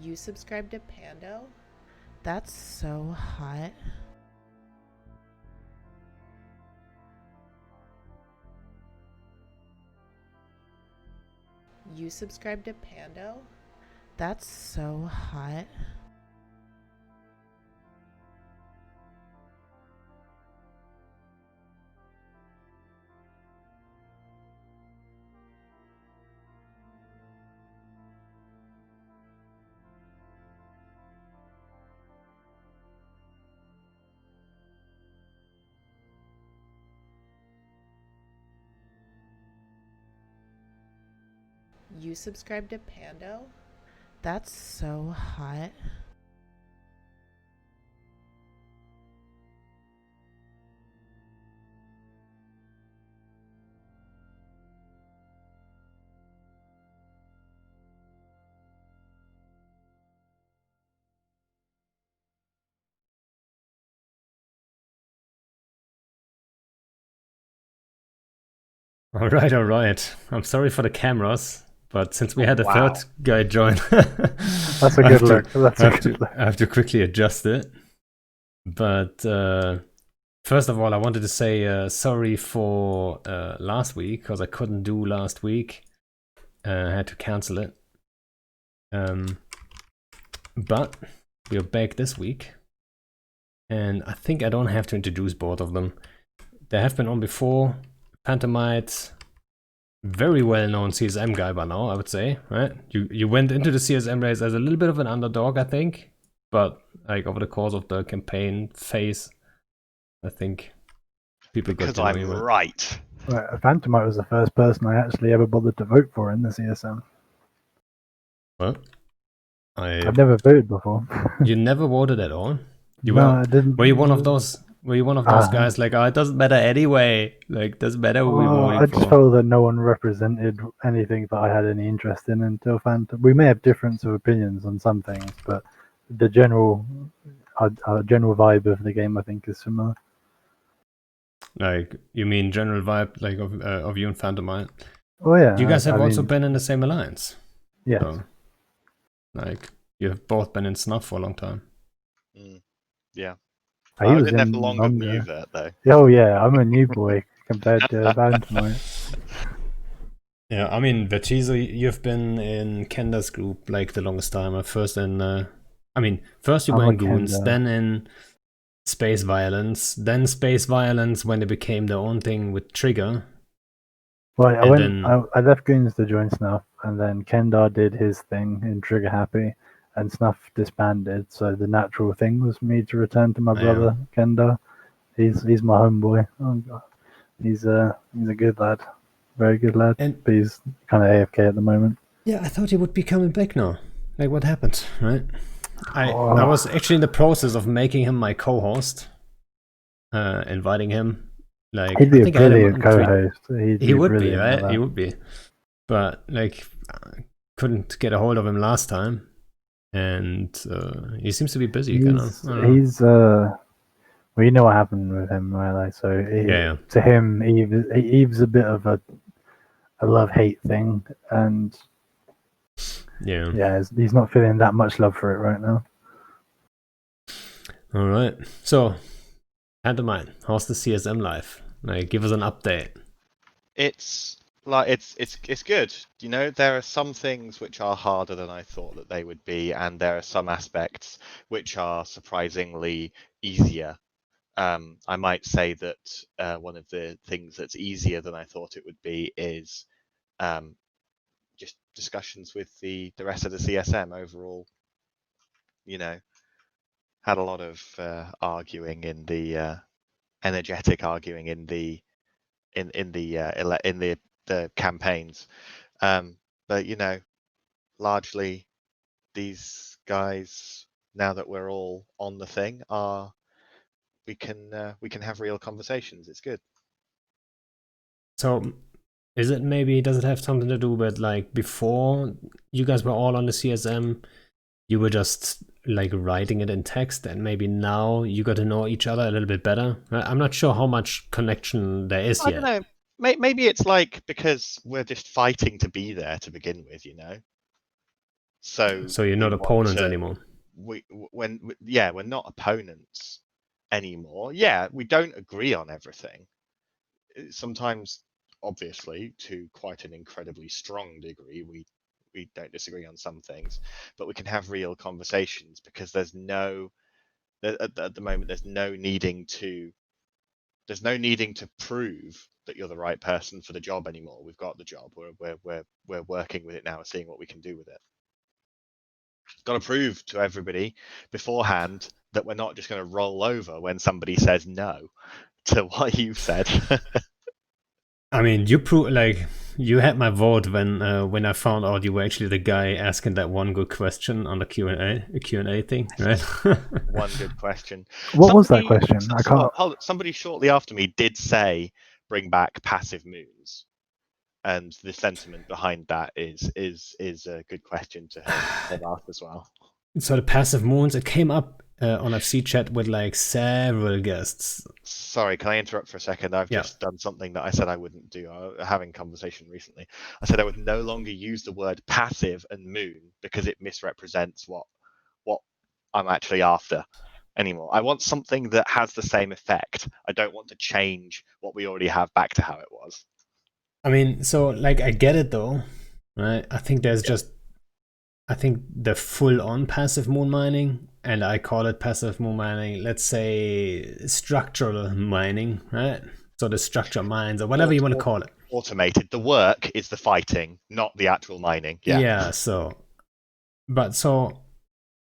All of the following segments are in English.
You subscribe to Pando? That's so hot. You subscribe to Pando? That's so hot. You subscribe to Pando? That's so hot. All right, all right. I'm sorry for the cameras, but since we had a Wow. third guy join, That's a I good have to, look. That's I a have good to, look. I have to quickly adjust it. But first of all, I wanted to say sorry for last week because I couldn't do last week. I had to cancel it. But we're back this week, and I think I don't have to introduce both of them. They have been on before. Phantomite, very well-known CSM guy by now, I would say, right? You went into the CSM race as a little bit of an underdog, I think, but like over the course of the campaign phase, I think people got Because to know I'm you. right. Right, Phantomite was the first person I actually ever bothered to vote for in the CSM. Well, I've never voted before. You never voted at all. I didn't. Were you one of those? Were you one of those Uh, guys like, oh, it doesn't matter anyway? Like, doesn't matter who we're voting I just for. felt that no one represented anything that I had any interest in until Phantom. We may have difference of opinions on some things, but the general vibe of the game, I think, is similar. Like, you mean general vibe, like of you and Phantomite? Oh yeah, You guys have I also mean, been in the same alliance. yes. So, like, you have both been in Snuff for a long time. Yeah. He I was was in there for in longer than you, Vert, though. Oh yeah, I'm a new boy compared to Phantomite. Yeah, I mean, Vertiso, you've been in Kenda's group like the longest time. First you I'm were a in Goons, Kenda. then in Space Violence, then Space Violence when it became their own thing with Trigger. Well, And I left Goons to join Snuff, and then Kendar did his thing in Trigger Happy, and Snuff disbanded. So the natural thing was me to return to my brother Kendar. He's my homeboy. Oh, God. He's a good lad, very good lad. But he's kind of AFK at the moment. Yeah, I thought he would be coming back now. Like, what happened, right? I was actually in the process of making him my co-host, inviting him. Like, he'd be I think a brilliant co-host. He would be, right? He would be. But like, I couldn't get a hold of him last time, and he seems to be busy. Well, you know what happened with him, right? Like, so to him, Eve's a bit of a love-hate thing, and he's not feeling that much love for it right now. All right, so Phantomite, how's the CSM life? Like, give us an update. It's like it's good. You know, there are some things which are harder than I thought that they would be, and there are some aspects which are surprisingly easier. I might say that one of the things that's easier than I thought it would be is just discussions with the rest of the CSM overall. You know, had a lot of arguing in the energetic arguing in the campaigns, but you know, largely these guys, now that we're all on the thing, we can have real conversations. It's good. So, does it have something to do with, like, before you guys were all on the CSM, you were just like writing it in text, and maybe now you got to know each other a little bit better? I'm not sure how much connection there is yet. I don't know. Maybe it's like because we're just fighting to be there to begin with, you know. So you're not we want opponents to anymore. we're not opponents anymore. Yeah, we don't agree on everything. Sometimes, obviously, to quite an incredibly strong degree, we don't disagree on some things, but we can have real conversations because at the moment there's no needing to prove that you're the right person for the job anymore. We've got the job. We're working with it now and seeing what we can do with it. Got to prove to everybody beforehand that we're not just going to roll over when somebody says no to what you've said. I mean, you had my vote when I found out you were actually the guy asking that one good question on the Q&A thing, right? One good question. What was that question? I can't. Somebody shortly after me did say bring back passive moons, and the sentiment behind that is a good question to have asked as well. So the passive moons, it came up on FC chat with like several guests. Sorry, can I interrupt for a second? I've Yeah. just done something that I said I wouldn't do. Having conversation recently, I said I would no longer use the word passive and moon because it misrepresents what I'm actually after anymore. I want something that has the same effect. I don't want to change what we already have back to how it was. I mean, so like I get it though, right? I think I think the full-on passive moon mining, and I call it passive moon mining, let's say structural mining, right? So the structure mines or whatever you want to call it. Automated. The work is the fighting, not the actual mining. Yeah. So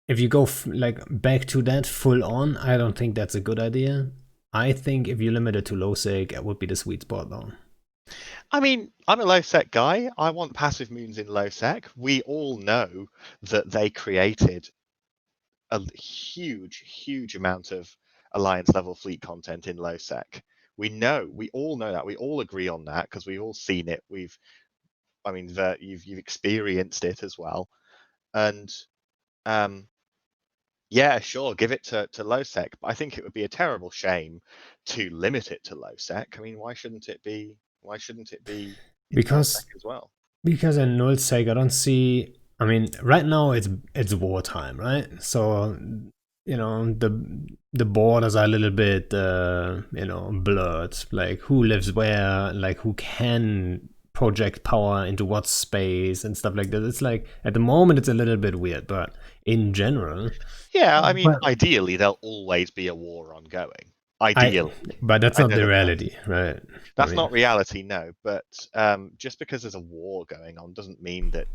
if you go like back to that full on, I don't think that's a good idea. I think if you limit it to low sec, it would be the sweet spot though. I mean, I'm a low sec guy. I want passive moons in low sec. We all know that they created a huge amount of alliance level fleet content in low sec. We all know that. We all agree on that because we've all seen it. You've experienced it as well, and yeah, sure, give it to low sec. But I think it would be a terrible shame to limit it to low sec. I mean, why shouldn't it be? Why shouldn't it be in null sec as well? Because in null sec, I don't see. I mean, right now it's wartime, right? So the borders are a little bit blurred. Like who lives where, like who can project power into what space and stuff like that. It's like at the moment it's a little bit weird, but in general, yeah, I mean, ideally there'll always be a war ongoing. Ideally, but that's not the reality, right? That's not reality, no. But just because there's a war going on doesn't mean that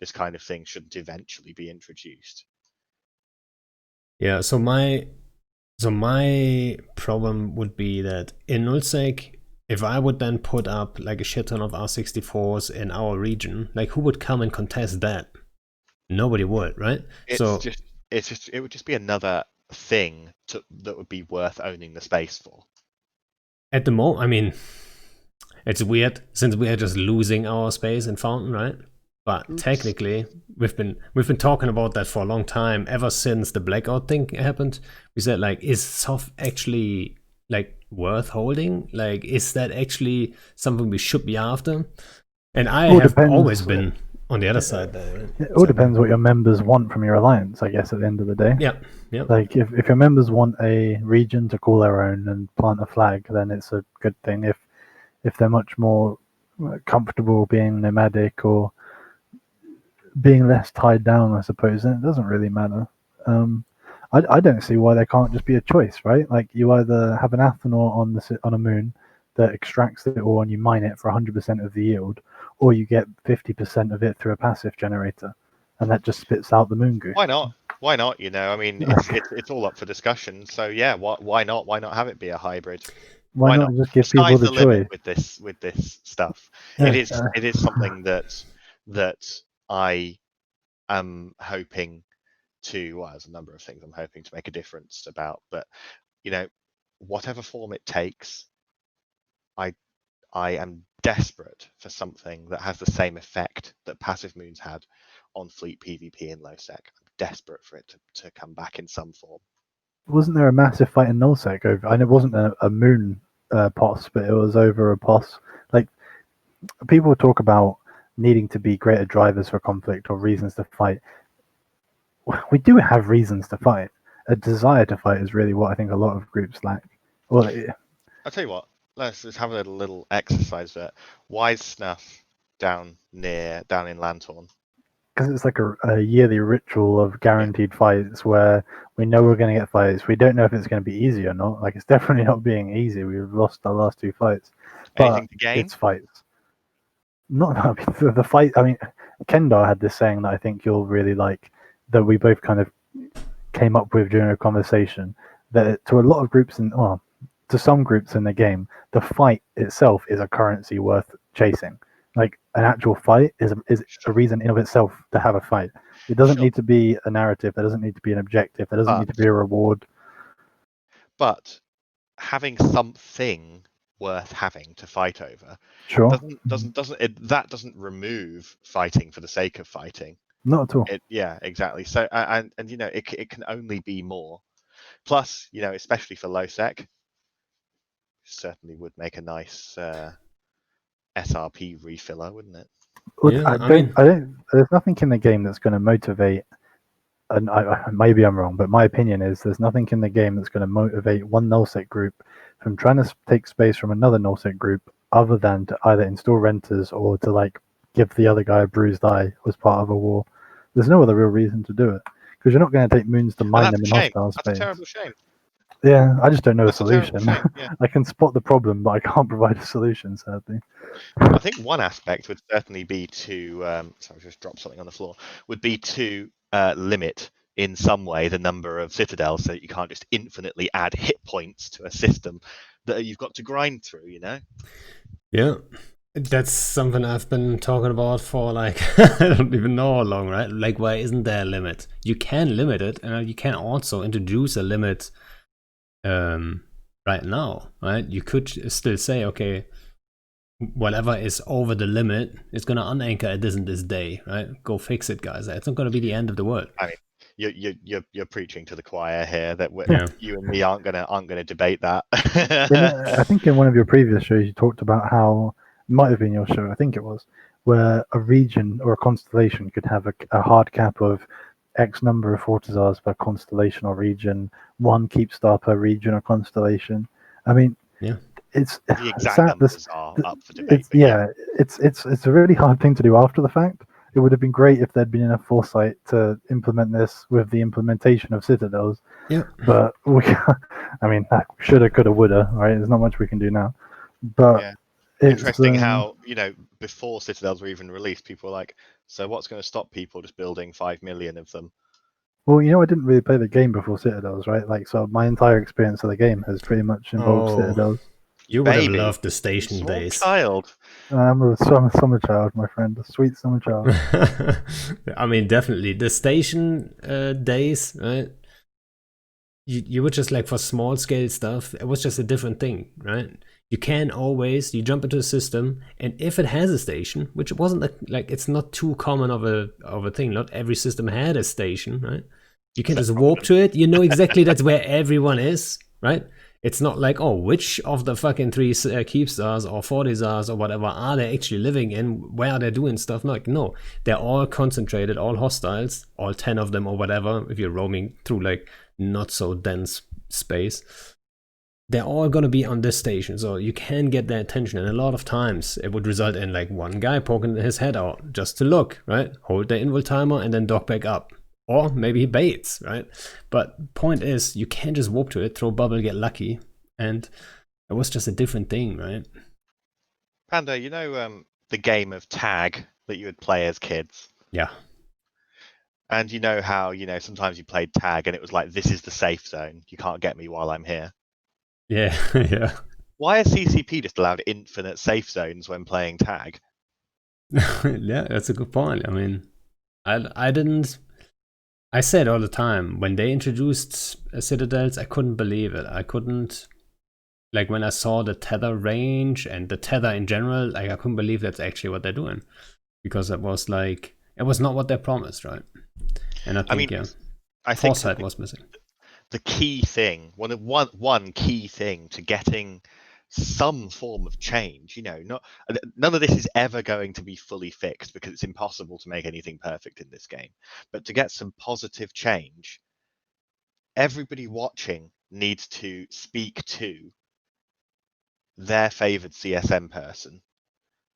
this kind of thing shouldn't eventually be introduced. Yeah. So my problem would be that in nullsec, if I would then put up like a shit ton of R64s in our region, like who would come and contest that? Nobody would, right? It would just be another thing that would be worth owning the space for. At the moment, I mean, it's weird since we are just losing our space in Fountain, right? But technically, we've been talking about that for a long time. Ever since the blackout thing happened, we said like, is Soft actually like worth holding? Like, is that actually something we should be after? And I have always been on the other side there. It all depends what your members want from your alliance, I guess, at the end of the day. Yeah. Like, if your members want a region to call their own and plant a flag, then it's a good thing. If they're much more comfortable being nomadic or being less tied down, I suppose, then it doesn't really matter. I don't see why there can't just be a choice, right? Like, you either have an Athanor on a moon that extracts it all and you mine it for 100% of the yield, or you get 50% of it through a passive generator, and that just spits out the moon goo. Why not? Why not? I mean, it's all up for discussion. So yeah, why not? Why not have it be a hybrid? Why not just give people the choice with this stuff? Yeah, it is something that I am hoping to. Well, there's a number of things I'm hoping to make a difference about, but whatever form it takes, I am desperate for something that has the same effect that passive moons had on fleet PvP in low sec. I'm desperate for it to come back in some form. Wasn't there a massive fight in nullsec over? And it wasn't a moon POS, but it was over a POS. Like, people talk about needing to be greater drivers for conflict or reasons to fight. We do have reasons to fight. A desire to fight is really what I think a lot of groups lack. Well, I'll tell you what. Let's just have a little exercise there. Why is Snuff down in Lanthorn? because it's like a yearly ritual of guaranteed fights where we know we're going to get fights. We don't know if it's going to be easy or not. Like, it's definitely not being easy. We've lost our last 2 fights. But Anything to gain? it's fights. Not I mean, the fight. I mean, Kendar had this saying that I think you'll really like, that we both kind of came up with during a conversation, that to a lot of groups to some groups in the game, the fight itself is a currency worth chasing. Like, an actual fight is a reason in of itself to have a fight. It doesn't need to be a narrative. There doesn't need to be an objective. There doesn't need to be a reward. But having something worth having to fight over doesn't remove fighting for the sake of fighting. Not at all. Yeah, exactly. So and it can only be more. Plus, especially for low sec, certainly would make a nice SRP refiller, wouldn't it? Look, yeah, I don't. There's nothing in the game that's going to motivate. And maybe I'm wrong, but my opinion is there's nothing in the game that's going to motivate one nullsec group from trying to take space from another nullsec group, other than to either install renters or to like give the other guy a bruised eye as part of a war. There's no other real reason to do it, because you're not going to take moons to mine them in hostile space. That's a terrible shame. Yeah, I just don't know a solution. Yeah. I can spot the problem, but I can't provide a solution, sadly. I think one aspect would certainly be to, sorry, I just dropped something on the floor, would be to limit in some way the number of citadels so that you can't just infinitely add hit points to a system that you've got to grind through, Yeah. That's something I've been talking about for like, I don't even know how long, right? Like, why isn't there a limit? You can limit it, and you can also introduce a limit right now, right? You could still say, okay, whatever is over the limit is going to unanchor at this day, right? Go fix it, guys. It's not going to be the end of the world. I mean, you're preaching to the choir here that you and me aren't gonna debate that. I think in one of your previous shows you talked about how, it might have been your show, I think it was, where a region or a constellation could have a hard cap of X number of Fortizars per constellation or region, 1 keep star per region or constellation. I mean, yeah, it's the exact numbers are up for debate. It's a really hard thing to do after the fact. It would have been great if there'd been enough foresight to implement this with the implementation of citadels. Yeah, but I mean, shoulda, coulda, woulda. Right? There's not much we can do now. But yeah. Interesting how, before citadels were even released, people were like, so what's going to stop people just building 5 million of them? Well, I didn't really play the game before citadels, right? Like, so my entire experience of the game has pretty much involved citadels. You would have loved the station days. Child. I'm a summer child, my friend. A sweet summer child. I mean, definitely. The station days, right? You were just like, for small scale stuff, it was just a different thing, right? You can always, you jump into a system, and if it has a station, which wasn't like it's not too common of a thing. Not every system had a station, right? You can just warp to it. You know exactly that's where everyone is, right? It's not like, oh, which of the fucking 3 Keepstars or 40Zars or whatever are they actually living in? Where are they doing stuff? No, they're all concentrated, all hostiles, all 10 of them or whatever, if you're roaming through like not so dense space. They're all going to be on this station, so you can get their attention. And a lot of times it would result in like one guy poking his head out just to look, right? Hold the invul timer and then dock back up. Or maybe he baits, right? But point is, you can't just warp to it, throw bubble, get lucky. And it was just a different thing, right? Panda, the game of tag that you would play as kids? Yeah. And you know how, sometimes you played tag and it was like, this is the safe zone. You can't get me while I'm here. Yeah, yeah. Why has CCP just allowed infinite safe zones when playing tag? Yeah, that's a good point. I mean, I said all the time, when they introduced citadels, I couldn't believe it. I couldn't, like, when I saw the tether range and the tether in general, like, I couldn't believe that's actually what they're doing. Because it was like, it was not what they promised, right? And I think, foresight was missing. The key thing, one key thing to getting some form of change. None of this is ever going to be fully fixed because it's impossible to make anything perfect in this game. But to get some positive change, everybody watching needs to speak to their favored CSM person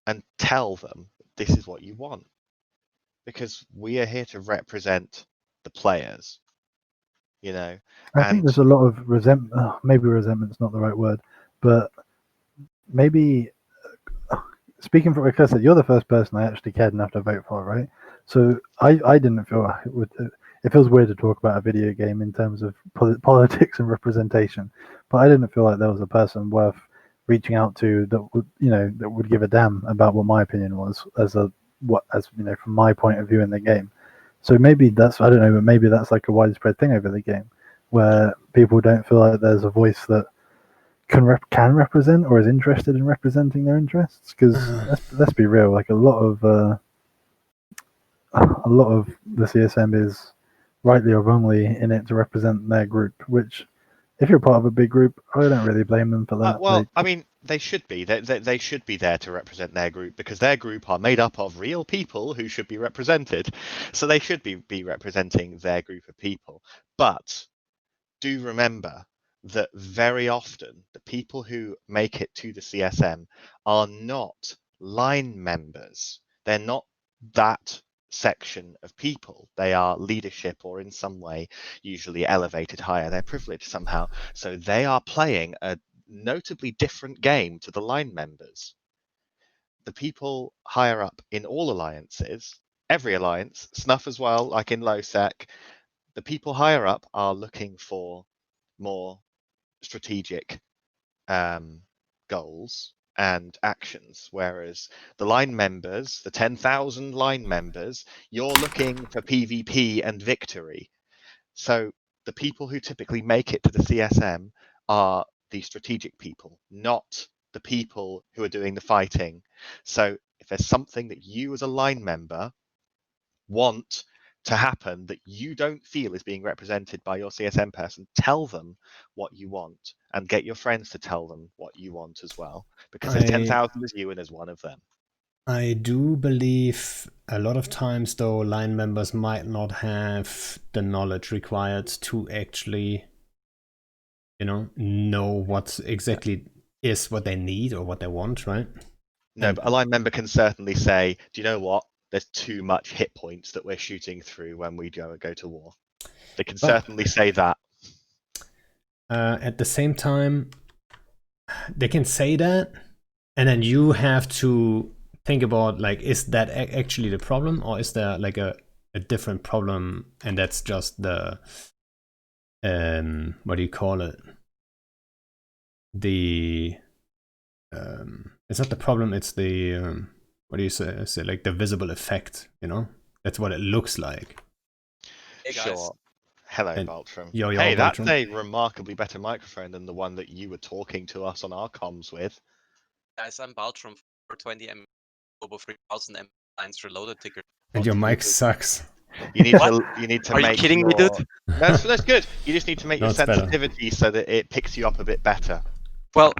and tell them this is what you want, because we are here to represent the players. I think there's a lot of resentment. Maybe resentment's not the right word, but maybe speaking for like I said, you're the first person I actually cared enough to vote for, right? So I didn't feel it feels weird to talk about a video game in terms of politics and representation, but I didn't feel like there was a person worth reaching out to that would give a damn about what my opinion was from my point of view in the game. So maybe that's, I don't know, but maybe that's like a widespread thing over the game where people don't feel like there's a voice that can represent or is interested in representing their interests. Because let's be real, like a lot of the CSM is rightly or wrongly in it to represent their group, which if you're part of a big group, I don't really blame them for that. I mean, they should be. They should be there to represent their group, because their group are made up of real people who should be represented. So they should be representing their group of people. But do remember that very often the people who make it to the CSM are not line members. They're not that section of people. They are leadership or in some way usually elevated higher. They're privileged somehow. So they are playing a notably different game to the line members. The people higher up in all alliances, every alliance, Snuff as well, like in LowSec, the people higher up are looking for more strategic goals and actions, whereas the line members, the 10,000 line members, you're looking for PvP and victory. So the people who typically make it to the CSM are the strategic people, not the people who are doing the fighting. So if there's something that you as a line member want to happen that you don't feel is being represented by your CSM person, tell them what you want and get your friends to tell them what you want as well, because there's 10,000 as you and there's one of them. I do believe a lot of times, though, line members might not have the knowledge required to actually, know what exactly is what they need or what they want, right? No, but a line member can certainly say, do you know what? There's too much hit points that we're shooting through when we go to war. They can certainly say that. At the same time, they can say that, and then you have to think about, like, is that actually the problem, or is there like a different problem, and that's just the what do you call it? The it's not the problem, it's the what do you say, like the visible effect, that's what it looks like. Hey guys. Sure. Hello, And Baltram. yo, Hey, that's Baltram. a remarkably better microphone than the one that you were talking to us on our comms with. Guys, I'm Baltram, 420 M over 3000 M lines reloaded ticker. And your mic sucks. You need What? to Are you make kidding me, dude? That's good. You just need to make No, your it's better. sensitivity so that it picks you up a bit better. Well,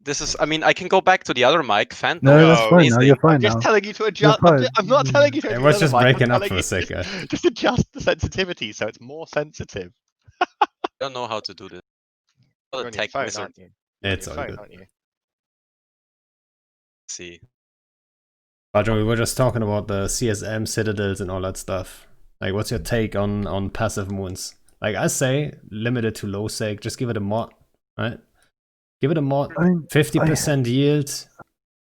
this is, I mean, I can go back to the other mic, Phantom. No, that's fine now. Amazing. You're fine I'm just now. telling you to adjust. You're I'm not telling you to. It adjust was the just other mic. breaking I'm up for a telling you second. Just adjust the sensitivity so it's more sensitive. I don't know how to do this. You're The on your tech phone, wizard. aren't you? You're It's on all your phone, good. aren't you? Let's see. Roger, we were just talking about the CSM citadels and all that stuff. Like, what's your take on passive moons? Like, I say, limit it to low sec, just give it a mod, right? Give it a mod, 50% yield,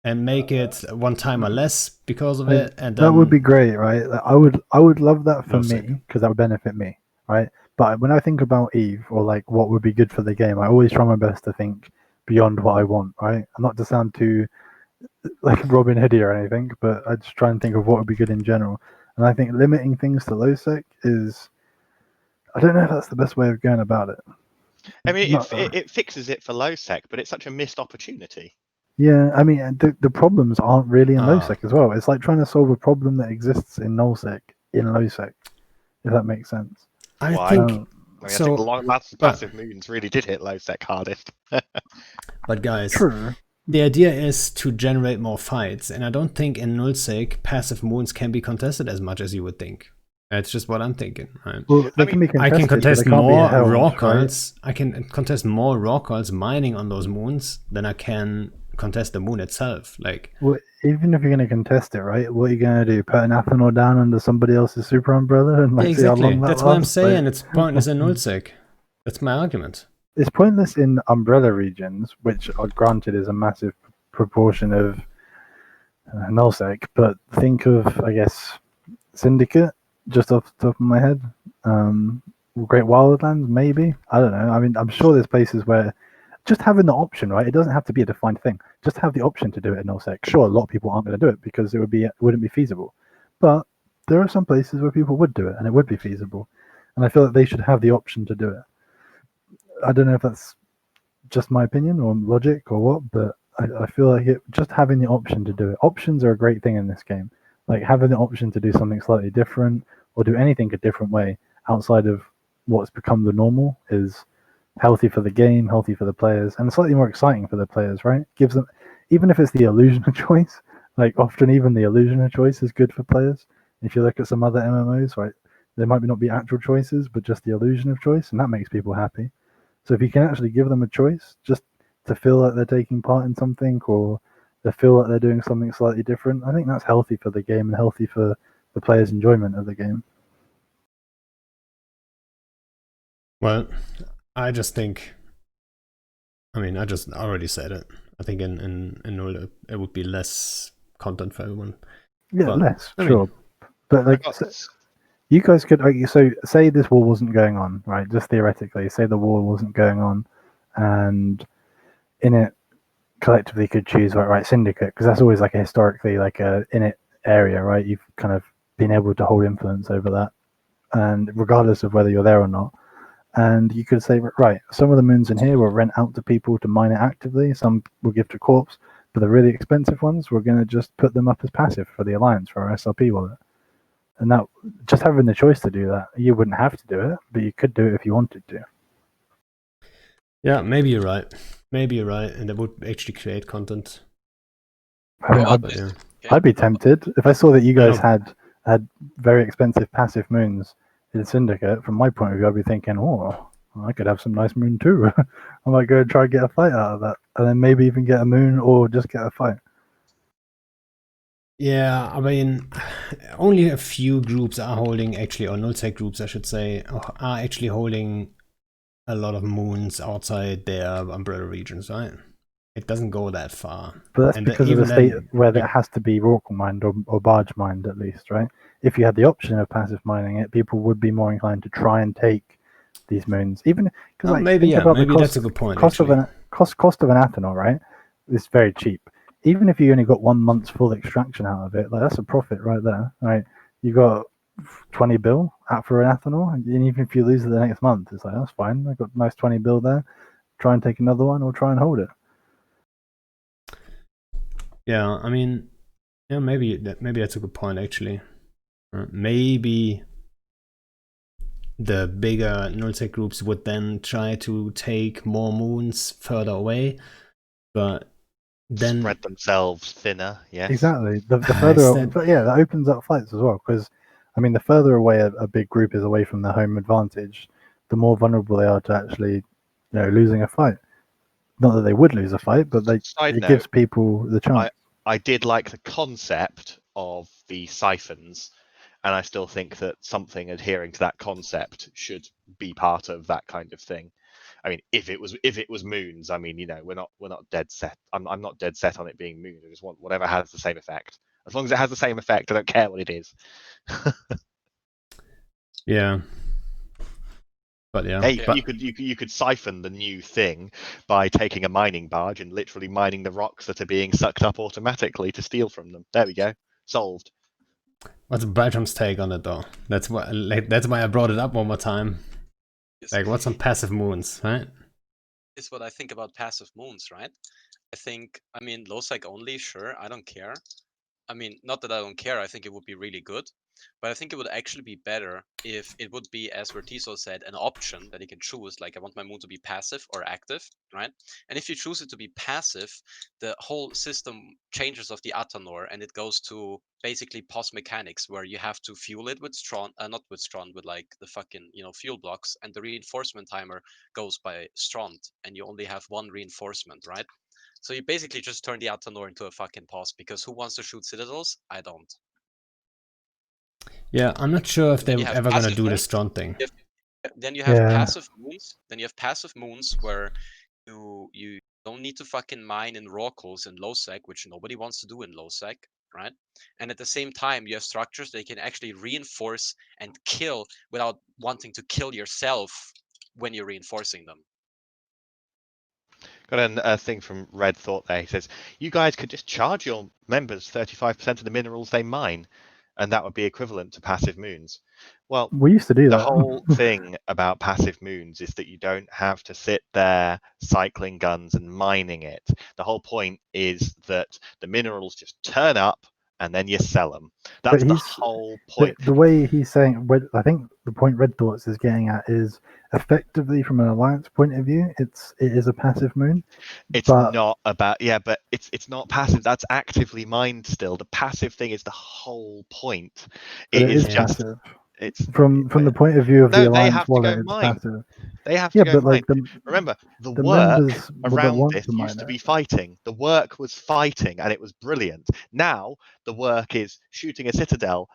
and make it one time or less because of it, and then that would be great, right? I would love that for No me, sec. because that would benefit me, right? But when I think about Eve, or like what would be good for the game, I always try my best to think beyond what I want, right? And not to sound too like Robin Hoodie or anything, but I just try and think of what would be good in general. And I think limiting things to low sec is, I don't know if that's the best way of going about it. I mean, it fixes it for low sec, but it's such a missed opportunity. Yeah, I mean, the problems aren't really in low Ah. sec as well. It's like trying to solve a problem that exists in null sec in low sec, if that makes sense. I think I think passive moons really did hit low sec hardest. But guys, True. the idea is to generate more fights, and I don't think in nullsec passive moons can be contested as much as you would think. That's just what I'm thinking. Right? Well, they I can mean, be I can contested, but contest they can't be more held, raw right? cards. I can contest more raw cards mining on those moons than I can contest the moon itself. Like, Well, even if you're going to contest it, right? What are you going to do? Put an Athanor down under somebody else's super umbrella and yeah, like see how exactly. long that That's why I'm lasts? saying Like, it's pointless in nullsec. That's my argument. it's pointless in umbrella regions, which are granted is a massive proportion of nullsec. But think of, I guess, Syndicate, just off the top of my head. Great Wildlands, maybe. I don't know. I mean, I'm sure there's places where just having the option, right? It doesn't have to be a defined thing. Just have the option to do it in nullsec. Sure, a lot of people aren't going to do it because it wouldn't be feasible. But there are some places where people would do it and it would be feasible. And I feel like they should have the option to do it. I don't know if that's just my opinion or logic or what, but I feel like just having the option to do it. Options are a great thing in this game. Like having the option to do something slightly different or do anything a different way outside of what's become the normal is healthy for the game, healthy for the players, and slightly more exciting for the players, right? Gives them, even if it's the illusion of choice, like often even the illusion of choice is good for players. If you look at some other MMOs, right, there might not be actual choices, but just the illusion of choice, and that makes people happy. So if you can actually give them a choice, just to feel like they're taking part in something or they feel like they're doing something slightly different, I think that's healthy for the game and healthy for the players' enjoyment of the game. Well, I just think. I mean, I just already said it. I think in null it would be less content for everyone. Yeah, But, less, I sure. mean, But I like, got you guys could, so say this war wasn't going on, right? Just theoretically, say the war wasn't going on, and in it collectively could choose right syndicate, because that's always like a historically like a in it area, right? You've kind of been able to hold influence over that, and regardless of whether you're there or not. And you could say, right, some of the moons in here will rent out to people to mine it actively. Some will give to corps, but the really expensive ones, we're going to just put them up as passive for the alliance for our SLP wallet. And that, just having the choice to do that, you wouldn't have to do it, but you could do it if you wanted to. Yeah, maybe you're right. Maybe you're right, and that would actually create content. I mean, About But this, yeah, okay? I'd be tempted if I saw that you guys know. had very expensive passive moons in Syndicate. From my point of view, I'd be thinking, oh, I could have some nice moon too. I might go and try and get a fight out of that, and then maybe even get a moon or just get a fight. Yeah, I mean, only a few groups are holding actually, or nullsec groups, I should say, are actually holding a lot of moons outside their umbrella regions, right? It doesn't go that far. But that's And because of even the state then, where it has to be Rorqual mined or barge mined at least, right? If you had the option of passive mining it, people would be more inclined to try and take these moons, even because oh, like maybe think yeah, about maybe the that's a good point cost of actually. an Athanor, right? It's very cheap. Even if you only got 1 month's full extraction out of it, like that's a profit right there, right? You got 20 bill out for an Athanor, and even if you lose it the next month, it's like that's fine. I got a nice 20 bill there. Try and take another one or try and hold it. Yeah, I mean, yeah, maybe that's a good point actually. Maybe the bigger nullsec groups would then try to take more moons further away, but then spread themselves thinner. Yes. Exactly. The further, but yeah, that opens up fights as well. Because, I mean, the further away a big group is away from their home advantage, the more vulnerable they are to actually, losing a fight. Not that they would lose a fight, but Side it note, gives people the chance. I did like the concept of the siphons, and I still think that something adhering to that concept should be part of that kind of thing. I mean, if it was moons, I mean, we're not dead set. I'm not dead set on it being moons. I just want whatever has the same effect. As long as it has the same effect, I don't care what it is. yeah. But yeah, Hey, but you could siphon the new thing by taking a mining barge and literally mining the rocks that are being sucked up automatically to steal from them. There we go, solved. what's Bertram's take on it though? That's why I brought it up one more time. Yes. Like, what's some passive moons, right? Is what I think about passive moons, right? I mean, low psych only, sure, I don't care. I mean, not that I don't care, I think it would be really good. But I think it would actually be better if it would be, as Vertiso said, an option that you can choose. Like, I want my moon to be passive or active, right? And if you choose it to be passive, the whole system changes of the Atanor, and it goes to basically pos mechanics, where you have to fuel it with strong, not with strong, with like the fucking fuel blocks, and the reinforcement timer goes by strond, and you only have one reinforcement, right? So you basically just turn the Atanor into a fucking pos, because who wants to shoot citadels? I don't. Yeah, I'm not sure if And then you they're have ever gonna passive do the moons. strong thing. Then you have Yeah. passive moons. Then you have passive moons where you don't need to fucking mine in Rorquals and low sec, which nobody wants to do in low sec, right? And at the same time, you have structures that you can actually reinforce and kill without wanting to kill yourself when you're reinforcing them. Got a thing from Red Thought there. He says, you guys could just charge your members 35% of the minerals they mine, and that would be equivalent to passive moons. Well, We used to do the that. whole thing about passive moons is that you don't have to sit there cycling guns and mining it. The whole point is that the minerals just turn up and then you sell them. That's the whole point. The way he's saying, I think the point Red Thoughts is getting at is effectively from an alliance point of view, it is a passive moon. It's but not about but it's not passive. That's actively mined still. The passive thing is the whole point. But it is just passive. it's From the point of view of the no, they alliance have to wallet, go it's mine. passive. They have to Yeah, go but mine. like Remember, the the work members that around want this to mine used to it. be fighting. The work was fighting, and it was brilliant. Now the work is shooting a citadel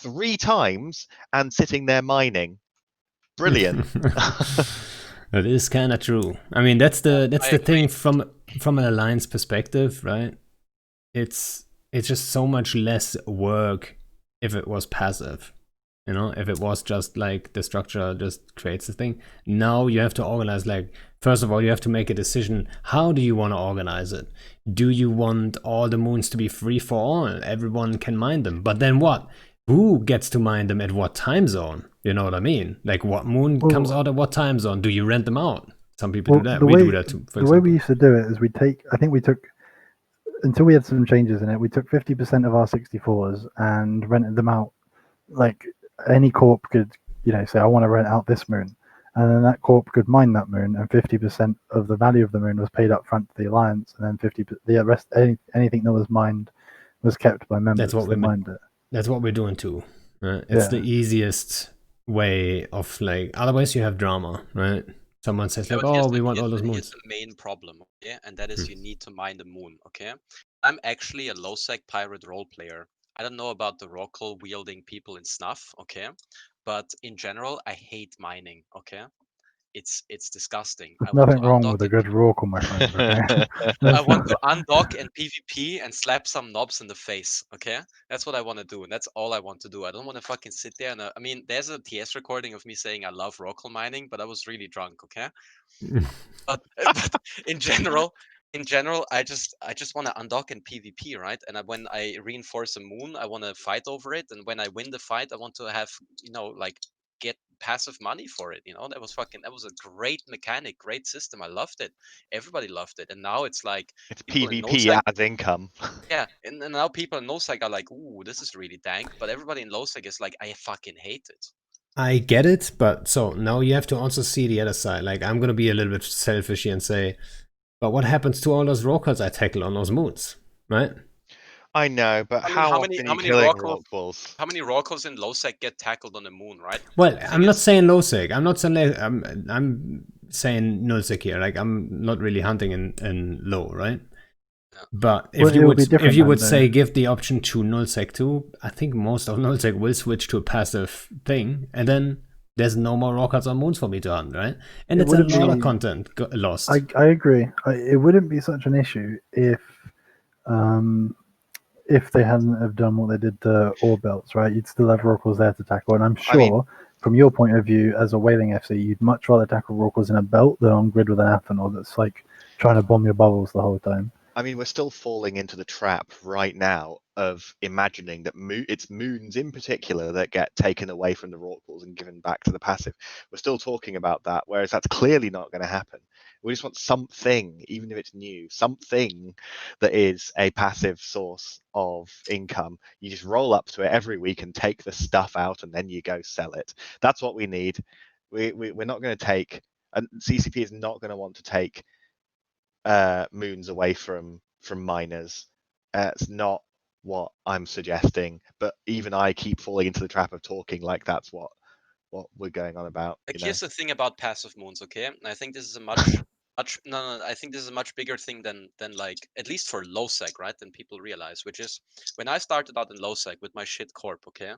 3 times and sitting there mining. Brilliant. That is kind of true. I mean, that's the I thing from an alliance perspective, right? It's just so much less work if it was passive. You know, if it was just like the structure just creates the thing. Now you have to organize, like, first of all, you have to make a decision. How do you want to organize it? Do you want all the moons to be free for all? Everyone can mine them. But then what? Who gets to mine them at what time zone? You know what I mean? Like, what moon comes out at what time zone? Do you rent them out? Some people do that. We do that too, for the way example. we used to do it is I think we took, until we had some changes in it, we took 50% of our 64s and rented them out. Like, any corp could, say, I want to rent out this moon. And then that corp could mine that moon, and 50% of the value of the moon was paid up front to the alliance, and then the rest, anything that was mined was kept by members. That's what mined it. That's what we're doing too. Right? It's the easiest way of, like, otherwise you have drama, right? Someone says like, oh, we want all those moons. Here's the main problem, okay? And that is you need to mine the moon, okay? I'm actually a low sec pirate role player. I don't know about the Rockle wielding people in Snuff, okay? But in general, I hate mining, okay? It's disgusting. There's nothing wrong with a good Rockle, my friend. Okay? I want to undock and PvP and slap some knobs in the face, okay? That's what I want to do, and that's all I want to do. I don't want to fucking sit there and I mean, there's a TS recording of me saying I love Rockle mining, but I was really drunk, okay? but in general, I just want to undock in PvP, right? And when I reinforce a moon, I want to fight over it, and when I win the fight, I want to have like get passive money for it. That was a great mechanic, great system. I loved it. Everybody loved it, and now it's like it's PvP as income. Yeah, and now people in NoSec are like, "Ooh, this is really dank," but everybody in LowSec is like, "I fucking hate it." I get it, but so now you have to also see the other side. Like, I'm gonna be a little bit selfish here and say, but what happens to all those rockers I tackle on those moons, right? I know, but how many Rockwalls? How many Rockwalls in LowSec get tackled on the moon, right? Well, I'm not saying low sec. I'm not saying like, I'm saying null sec here. Like, I'm not really hunting in low, right? Yeah. But if you would say give the option to nullsec too, I think most of nullsec will switch to a passive thing, and then there's no more rockets on moons for me to hunt, right? And it's a lot of content lost. I agree. It wouldn't be such an issue if they hadn't have done what they did to ore belts, right? You'd still have Rorquals there to tackle, and I'm sure from your point of view as a whaling FC, you'd much rather tackle Rorquals in a belt than on grid with an Athanor that's like trying to bomb your bubbles the whole time. I mean, we're still falling into the trap right now of imagining that it's moons in particular that get taken away from the Rorquals and given back to the passive. We're still talking about that, whereas that's clearly not going to happen. We just want something, even if it's new, something that is a passive source of income. You just roll up to it every week and take the stuff out, and then you go sell it. That's what we need. We're not going to take, and CCP is not going to want to take moons away from miners. It's not what I'm suggesting, but even I keep falling into the trap of talking like that's what we're going on about. Like, You know? here's the thing about passive moons, okay? I think this is a much no, I think this is a much bigger thing than like, at least for low sec, right? Than people realize, which is when I started out in low sec with my shit corp, okay?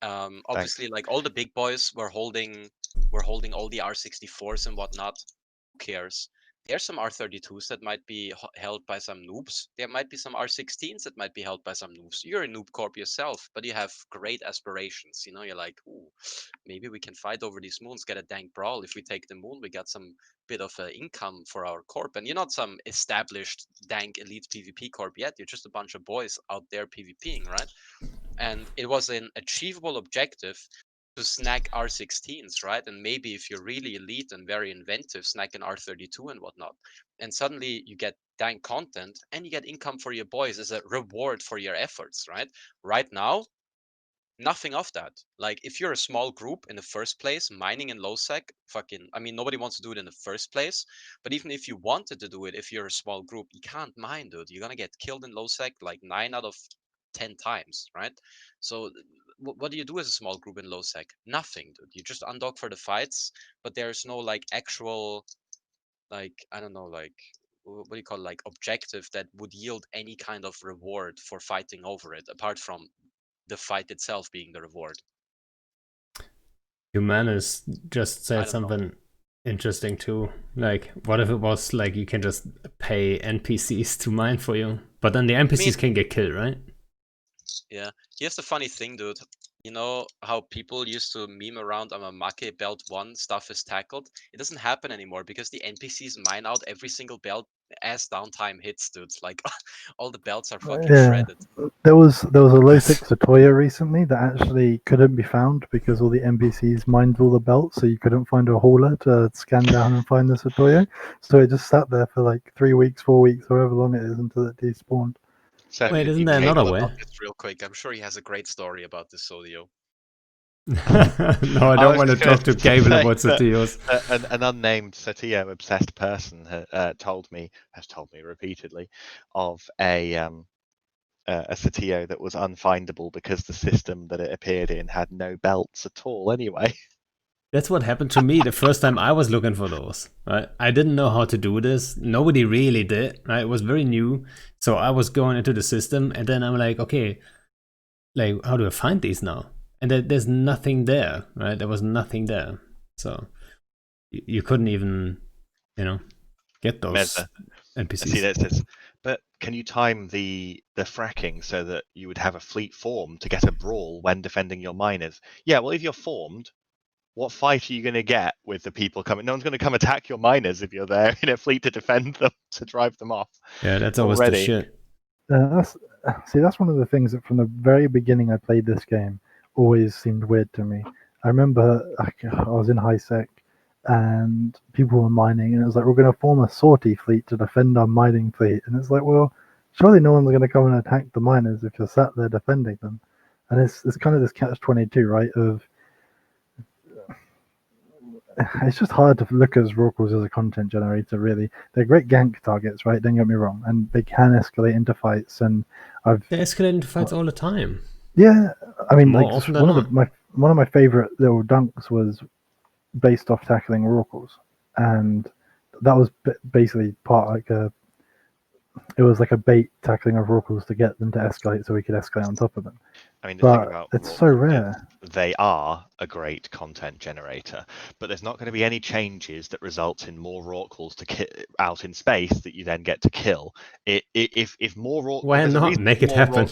Obviously, like, all the big boys were holding all the R64s and whatnot. Who cares? There's some R32s that might be held by some noobs. There might be some R16s that might be held by some noobs. You're a noob corp yourself, but you have great aspirations. You know, you're like, ooh, maybe we can fight over these moons, get a dank brawl. If we take the moon, we got some bit of income for our corp. And you're not some established dank elite PvP corp yet. You're just a bunch of boys out there PvPing, right? And it was an achievable objective to snag R16s, right? And maybe if you're really elite and very inventive, snag an R32 and whatnot. And suddenly you get dank content and you get income for your boys as a reward for your efforts, right? Right now, nothing of that. Like, if you're a small group in the first place, mining in low sec, fucking, I mean, nobody wants to do it in the first place. But even if you wanted to do it, if you're a small group, you can't mine, dude. You're gonna get killed in low sec like 9 out of 10 times, right? So what do you do as a small group in low sec? Nothing, dude. You just undock for the fights, but there's no like actual, like, I don't know, like, what do you call it, like, objective that would yield any kind of reward for fighting over it, apart from the fight itself being the reward. Humanus just I said don't know. something interesting too. Like, what if it was like you can just pay NPCs to mine for you, but then the NPCs can get killed, right? Yeah. Here's the funny thing, dude. You know how people used to meme around on a Make belt 1 stuff is tackled? It doesn't happen anymore because the NPCs mine out every single belt as downtime hits, dude. Like, all the belts are fucking shredded. There was a low sec Satoya recently that actually couldn't be found because all the NPCs mined all the belts, so you couldn't find a hauler to scan down and find the Satoya. So it just sat there for like 3 weeks, 4 weeks, however long it is until it despawned. So Wait, isn't there another way? Real quick, I'm sure he has a great story about this, Sodio. No, I don't want to talk to Gable about Satios. An unnamed Satio obsessed person has told me repeatedly of a Satio that was unfindable because the system that it appeared in had no belts at all anyway. That's what happened to me the first time I was looking for those. Right? I didn't know how to do this. Nobody really did. Right? It was very new. So I was going into the system and then I'm like, okay, like, how do I find these now? And there's nothing there, right? There was nothing there. So you couldn't even, get those Meza. NPCs. I see that it says, but can you time the fracking so that you would have a fleet form to get a brawl when defending your miners? Yeah, well, if you're formed, what fight are you going to get with the people coming? No one's going to come attack your miners if you're there in a fleet to defend them, to drive them off. Yeah, that's always the shit. That's one of the things that from the very beginning I played this game always seemed weird to me. I remember I was in high sec and people were mining, and it was like, we're going to form a sortie fleet to defend our mining fleet. And it's like, well, surely no one's going to come and attack the miners if you're sat there defending them. And it's kind of this catch-22, right? Of it's just hard to look at Rorquals as a content generator, really. They're great gank targets, right? Don't get me wrong. And they can escalate into fights, and They escalate into fights all the time. Yeah, I mean, More like, often than not. one of my favorite little dunks was based off tackling Rorquals, and that was basically it was like a bait tackling of Rorquals to get them to escalate so we could escalate on top of them. I mean, the But thing about it's Rorquals so rare. they are a great content generator, but there's not going to be any changes that result in more Rorquals to out in space that you then get to kill. If more Rorquals, Why not make it happen?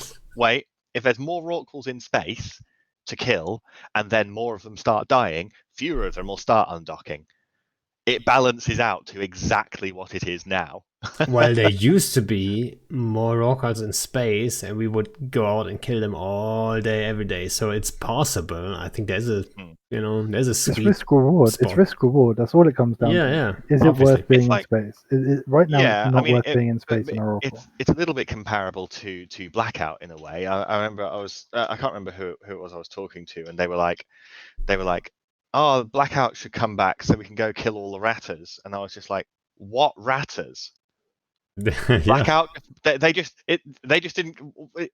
If there's more Rorquals in space to kill, and then more of them start dying, fewer of them will start undocking. It balances out to exactly what it is now. Well, there used to be more Rorquals in space, and we would go out and kill them all day, every day. So it's possible. I think there's a, Hmm. there's a It's sweet risk reward. It's spot. risk reward. That's all it comes down Yeah, to. yeah. Is it Obviously. worth being It's in like- space? Right now, it's Yeah, I not mean, worth being in space in a Oracle. it's a little bit comparable to Blackout in a way. I remember I can't remember who it was I was talking to, and they were like, oh, Blackout should come back so we can go kill all the ratters, and I was just like, what ratters? Yeah. Blackout, they just didn't.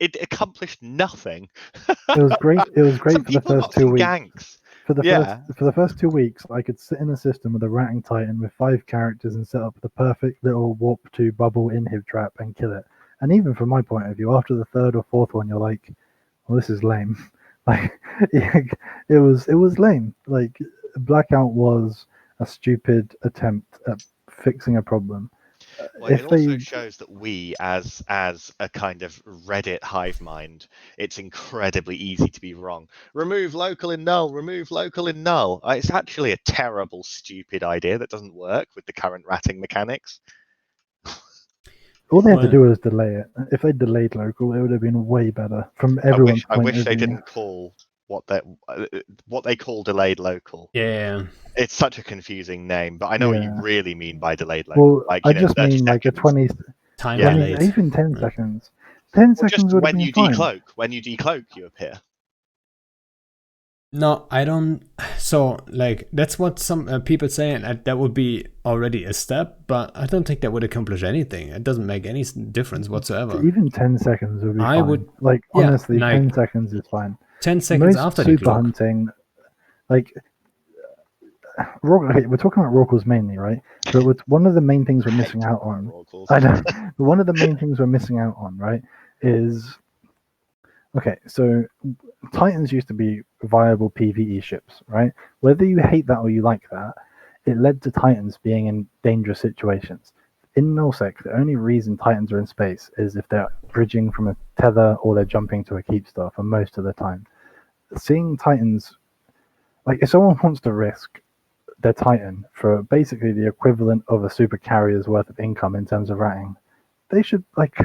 It accomplished nothing. It was great. It was great Some for the people first got 2 some weeks. ganks. For the Yeah. first 2 weeks, I could sit in a system with a ratting titan with 5 characters and set up the perfect little warp to bubble inhib trap and kill it. And even from my point of view, after the 3rd or 4th one, you're like, "Well, this is lame." Like, it was lame. Like, Blackout was a stupid attempt at fixing a problem. Well, it If also they shows that we, as a kind of Reddit hive mind, it's incredibly easy to be wrong. Remove local in null. Remove local in null. It's actually a terrible, stupid idea that doesn't work with the current ratting mechanics. all they had to Well- do was delay it. If they delayed local, it would have been way better from everyone's I point wish of they view. didn't call what they call delayed local. Yeah. It's such a confusing name, but I know what you Yeah. really mean by delayed local. Well, Like, I you know, just 30 mean like a seconds. 20, Time 20 delayed. even 10 Yeah. seconds. 10 Or seconds just would have when been you fine. decloak. When you decloak, you appear. No, I don't. So, like, that's what some people say, and that would be already a step, but I don't think that would accomplish anything. It doesn't make any difference whatsoever. Even 10 seconds would be I fine. would- Like, yeah, honestly, like- 10 seconds is fine. 10 seconds Most after the super clock. hunting, like, okay, we're talking about Rorquals mainly, right? But one of the main things we're I hate missing out talking on, about Rorquals. I know, but one of the main things we're missing out on, right, is okay, so Titans used to be viable PvE ships, right? Whether you hate that or you like that, it led to Titans being in dangerous situations. In nullsec, the only reason Titans are in space is if they're bridging from a tether or they're jumping to a keep star for most of the time. Seeing Titans, like if someone wants to risk their Titan for basically the equivalent of a super carrier's worth of income in terms of ratting, they should like.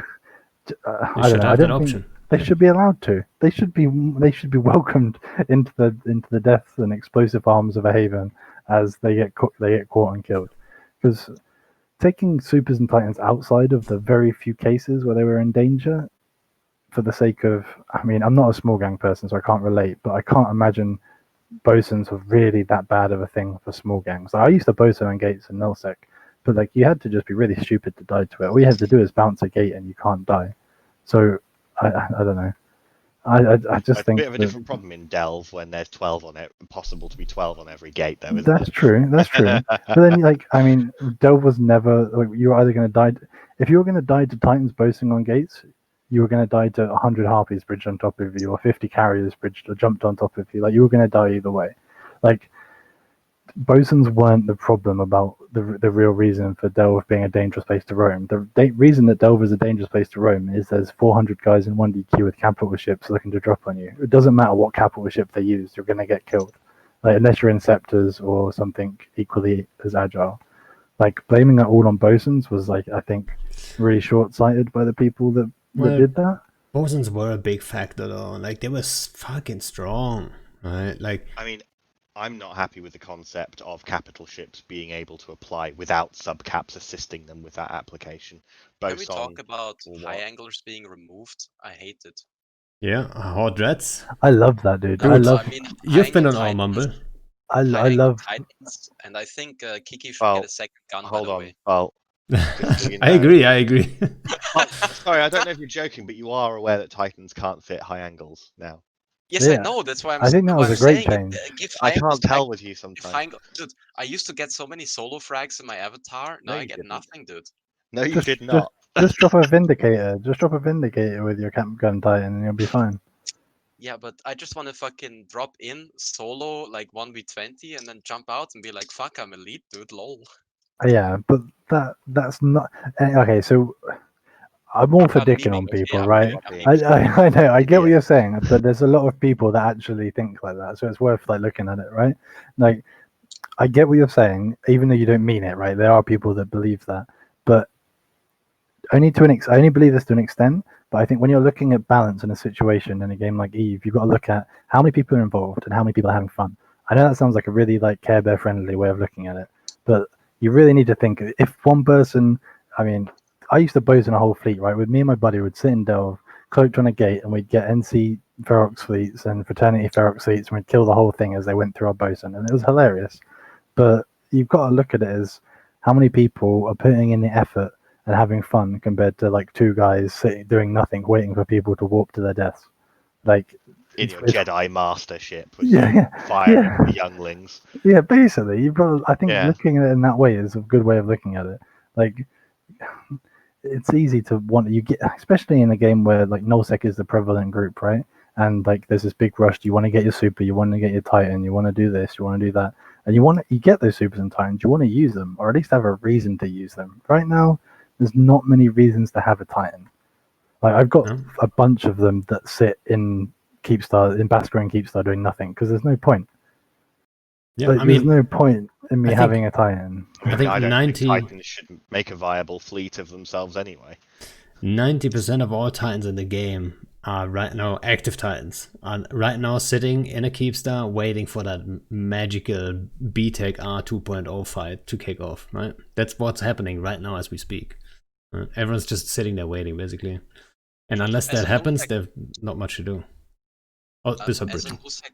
I don't know. I don't think they should be allowed to. They should be welcomed into the deaths and explosive arms of a haven as they get caught and killed. Because taking supers and titans outside of the very few cases where they were in danger, for the sake of, I mean, I'm not a small gang person, so I can't relate, but I can't imagine bosuns were really that bad of a thing for small gangs. Like, I used to bosun on gates in nullsec, but like you had to just be really stupid to die to it. All you had to do is bounce a gate and you can't die. So I don't know. I just It's think a bit of a different problem in Delve when there's 12 on it, possible to be 12 on every gate though, isn't that's it? true. That's true. But then, like, I mean, Delve was never like you were either going to die. If you were going to die to Titans boasting on gates, you were going to die to 100 harpies bridged on top of you, or 50 carriers bridged or jumped on top of you. Like you were going to die either way. Like bosuns weren't the problem about the real reason for Delve being a dangerous place to roam. The reason that Delve is a dangerous place to roam is there's 400 guys in 1DQ with capital ships looking to drop on you. It doesn't matter what capital ship they use, you're going to get killed. Like, unless you're in Scepters or something equally as agile. Like, blaming that all on bosuns was, like, I think, really short-sighted by the people that did that. Bosuns were a big factor, though. Like, they were fucking strong, right? Like, I mean, I'm not happy with the concept of capital ships being able to apply without subcaps assisting them with that application. Can we talk about or high what? anglers being removed? I hate it. yeah, hot dreads. I love that, dude. Dude, I love. I mean, You've been on high our Mumble. I angle love. Titans, and I think Kiki should Well, get a second gun. Hold by the on. way. Well, just so you I know. agree. I agree. Sorry, I don't know if you're joking, but you are aware that Titans can't fit high angles now. Yes, I Yeah. know. That's why I think that was a great change. Give I high angles can't tell back. with you Give sometimes. high angle, dude. I used to get so many solo frags in my avatar. No, Now I you get didn't. nothing, dude. No, you did Just not. just drop a vindicator. Just drop a vindicator with your camp gun titan, and you'll be fine. Yeah, but I just want to fucking drop in solo like 1v20 and then jump out and be like, fuck, I'm elite, dude, lol. Yeah, but that's not okay. So I'm all for not dicking memeing, on okay, people, I'm right? being- I know, I get what Idiot. you're saying, but there's a lot of people that actually think like that, so it's worth like looking at it, right? Like, I get what you're saying, even though you don't mean it, right? There are people that believe that, but I only believe this to an extent, but I think when you're looking at balance in a situation in a game like Eve, you've got to look at how many people are involved and how many people are having fun. I know that sounds like a really like Care Bear friendly way of looking at it, but you really need to think if one person. I mean, I used to bosun a whole fleet, right? With me and my buddy would sit in Delve, cloaked on a gate, and we'd get NC Ferox fleets and Fraternity Ferox fleets, and we'd kill the whole thing as they went through our bosun, and it was hilarious. But you've got to look at it as how many people are putting in the effort and having fun compared to like two guys sitting doing nothing, waiting for people to warp to their deaths. Like In your Jedi Master ship, with yeah, firing yeah, the younglings. yeah. Basically, you've got. I think Yeah. looking at it in that way is a good way of looking at it. Like it's easy to want you get, especially in a game where like nullsec is the prevalent group, right? And like there's this big rush. You want to get your super, you want to get your titan, you want to do this, you want to do that, and you get those supers and titans. You want to use them, or at least have a reason to use them. Right now, there's not many reasons to have a titan. Like I've got a bunch of them that sit in Keepstar, in Basker and Keepstar doing nothing because there's no point. Yeah, like, I mean, there's no point in me I having think- a titan. I think I don't 90 think Titans should make a viable fleet of themselves anyway. 90% of all Titans in the game are right now active Titans. Are right now sitting in a Keepstar waiting for that magical B-Tech R2.0 fight to kick off, right? That's what's happening right now as we speak. Right? Everyone's just sitting there waiting, basically. And unless As that a happens, nullsec- there's not much to do. Oh, besides As a Britain. nullsec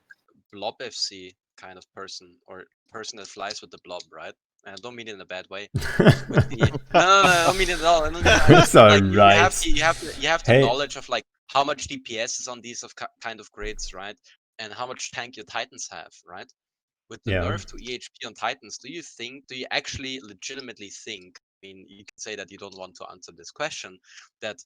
blob FC kind of person, or person that flies with the blob, right? And I don't mean it in a bad way. With the, no, I don't mean it at all. I don't mean, I just It's mean, like, alright. you have the Hey. knowledge of like how much DPS is on these kind of grids, right? And how much tank your Titans have, right? With the Yeah. nerf to EHP on Titans, do you actually legitimately think, I mean, you can say that you don't want to answer this question, that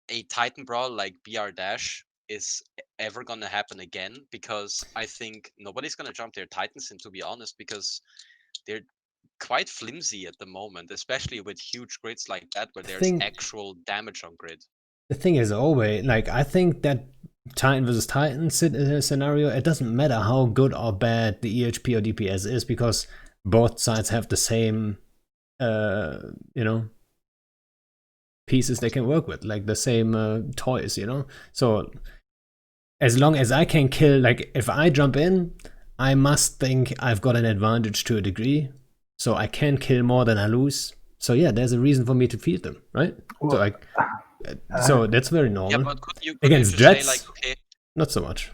a Titan brawl like BR Dash is ever gonna happen again? Because I think nobody's gonna jump their Titans in, to be honest, because they're quite flimsy at the moment, especially with huge grids like that where there's actual damage on grid. The thing is always, like, I think that Titan versus Titan scenario, it doesn't matter how good or bad the EHP or DPS is, because both sides have the same, pieces they can work with, like the same toys, So as long as I can kill, like, if I jump in, I must think I've got an advantage to a degree, so I can kill more than I lose. So yeah, there's a reason for me to feed them, right? Well, so like, so that's very normal. Yeah, but could you Against just Dreads, say like, okay, not so much.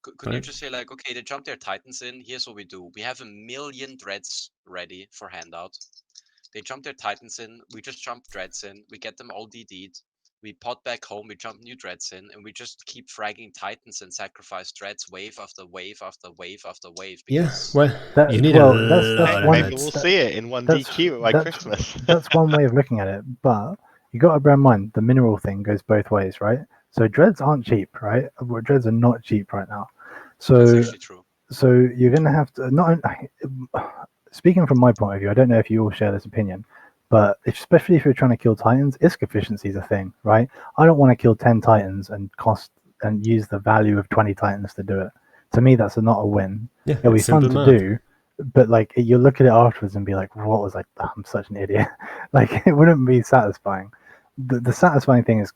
could you just say like, okay, they jump their Titans in, here's what we do. We have 1 million Dreads ready for handout. They jump their Titans in, we just jump Dreads in, we get them all DD'd, we pot back home, we jump new Dreads in, and we just keep fragging Titans and sacrifice Dreads wave after wave after wave after wave. Because Yeah, well, you need a lot of Maybe hits. we'll see it in 1DQ by Christmas. That's one way of looking at it, but you got to bear in mind the mineral thing goes both ways, right? So dreads aren't cheap, right? Well, dreads are not cheap right now. So that's actually true. So you're going to have to not. Speaking from my point of view, I don't know if you all share this opinion, but especially if you're trying to kill titans, ISK efficiency is a thing, right? I don't want to kill 10 titans and use the value of 20 titans to do it. To me, that's not a win. Yeah, it'll be fun to do, but like you look at it afterwards and be like, "What was I? I'm such an idiot." Like it wouldn't be satisfying. The satisfying thing is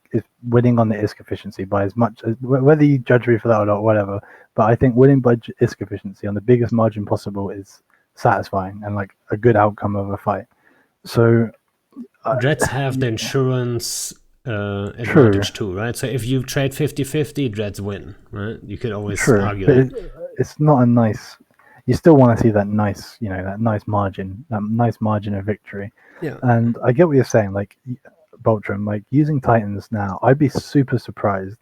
winning on the ISK efficiency by as much as whether you judge me for that or not, whatever. But I think winning by ISK efficiency on the biggest margin possible is satisfying and like a good outcome of a fight. So Dreads have the insurance advantage too, right? So if you trade 50-50, Dreads win, right? You could always argue that. It's not a nice. You still want to see that nice, that nice margin of victory. Yeah. And I get what you're saying, like Boltram, like using Titans now. I'd be super surprised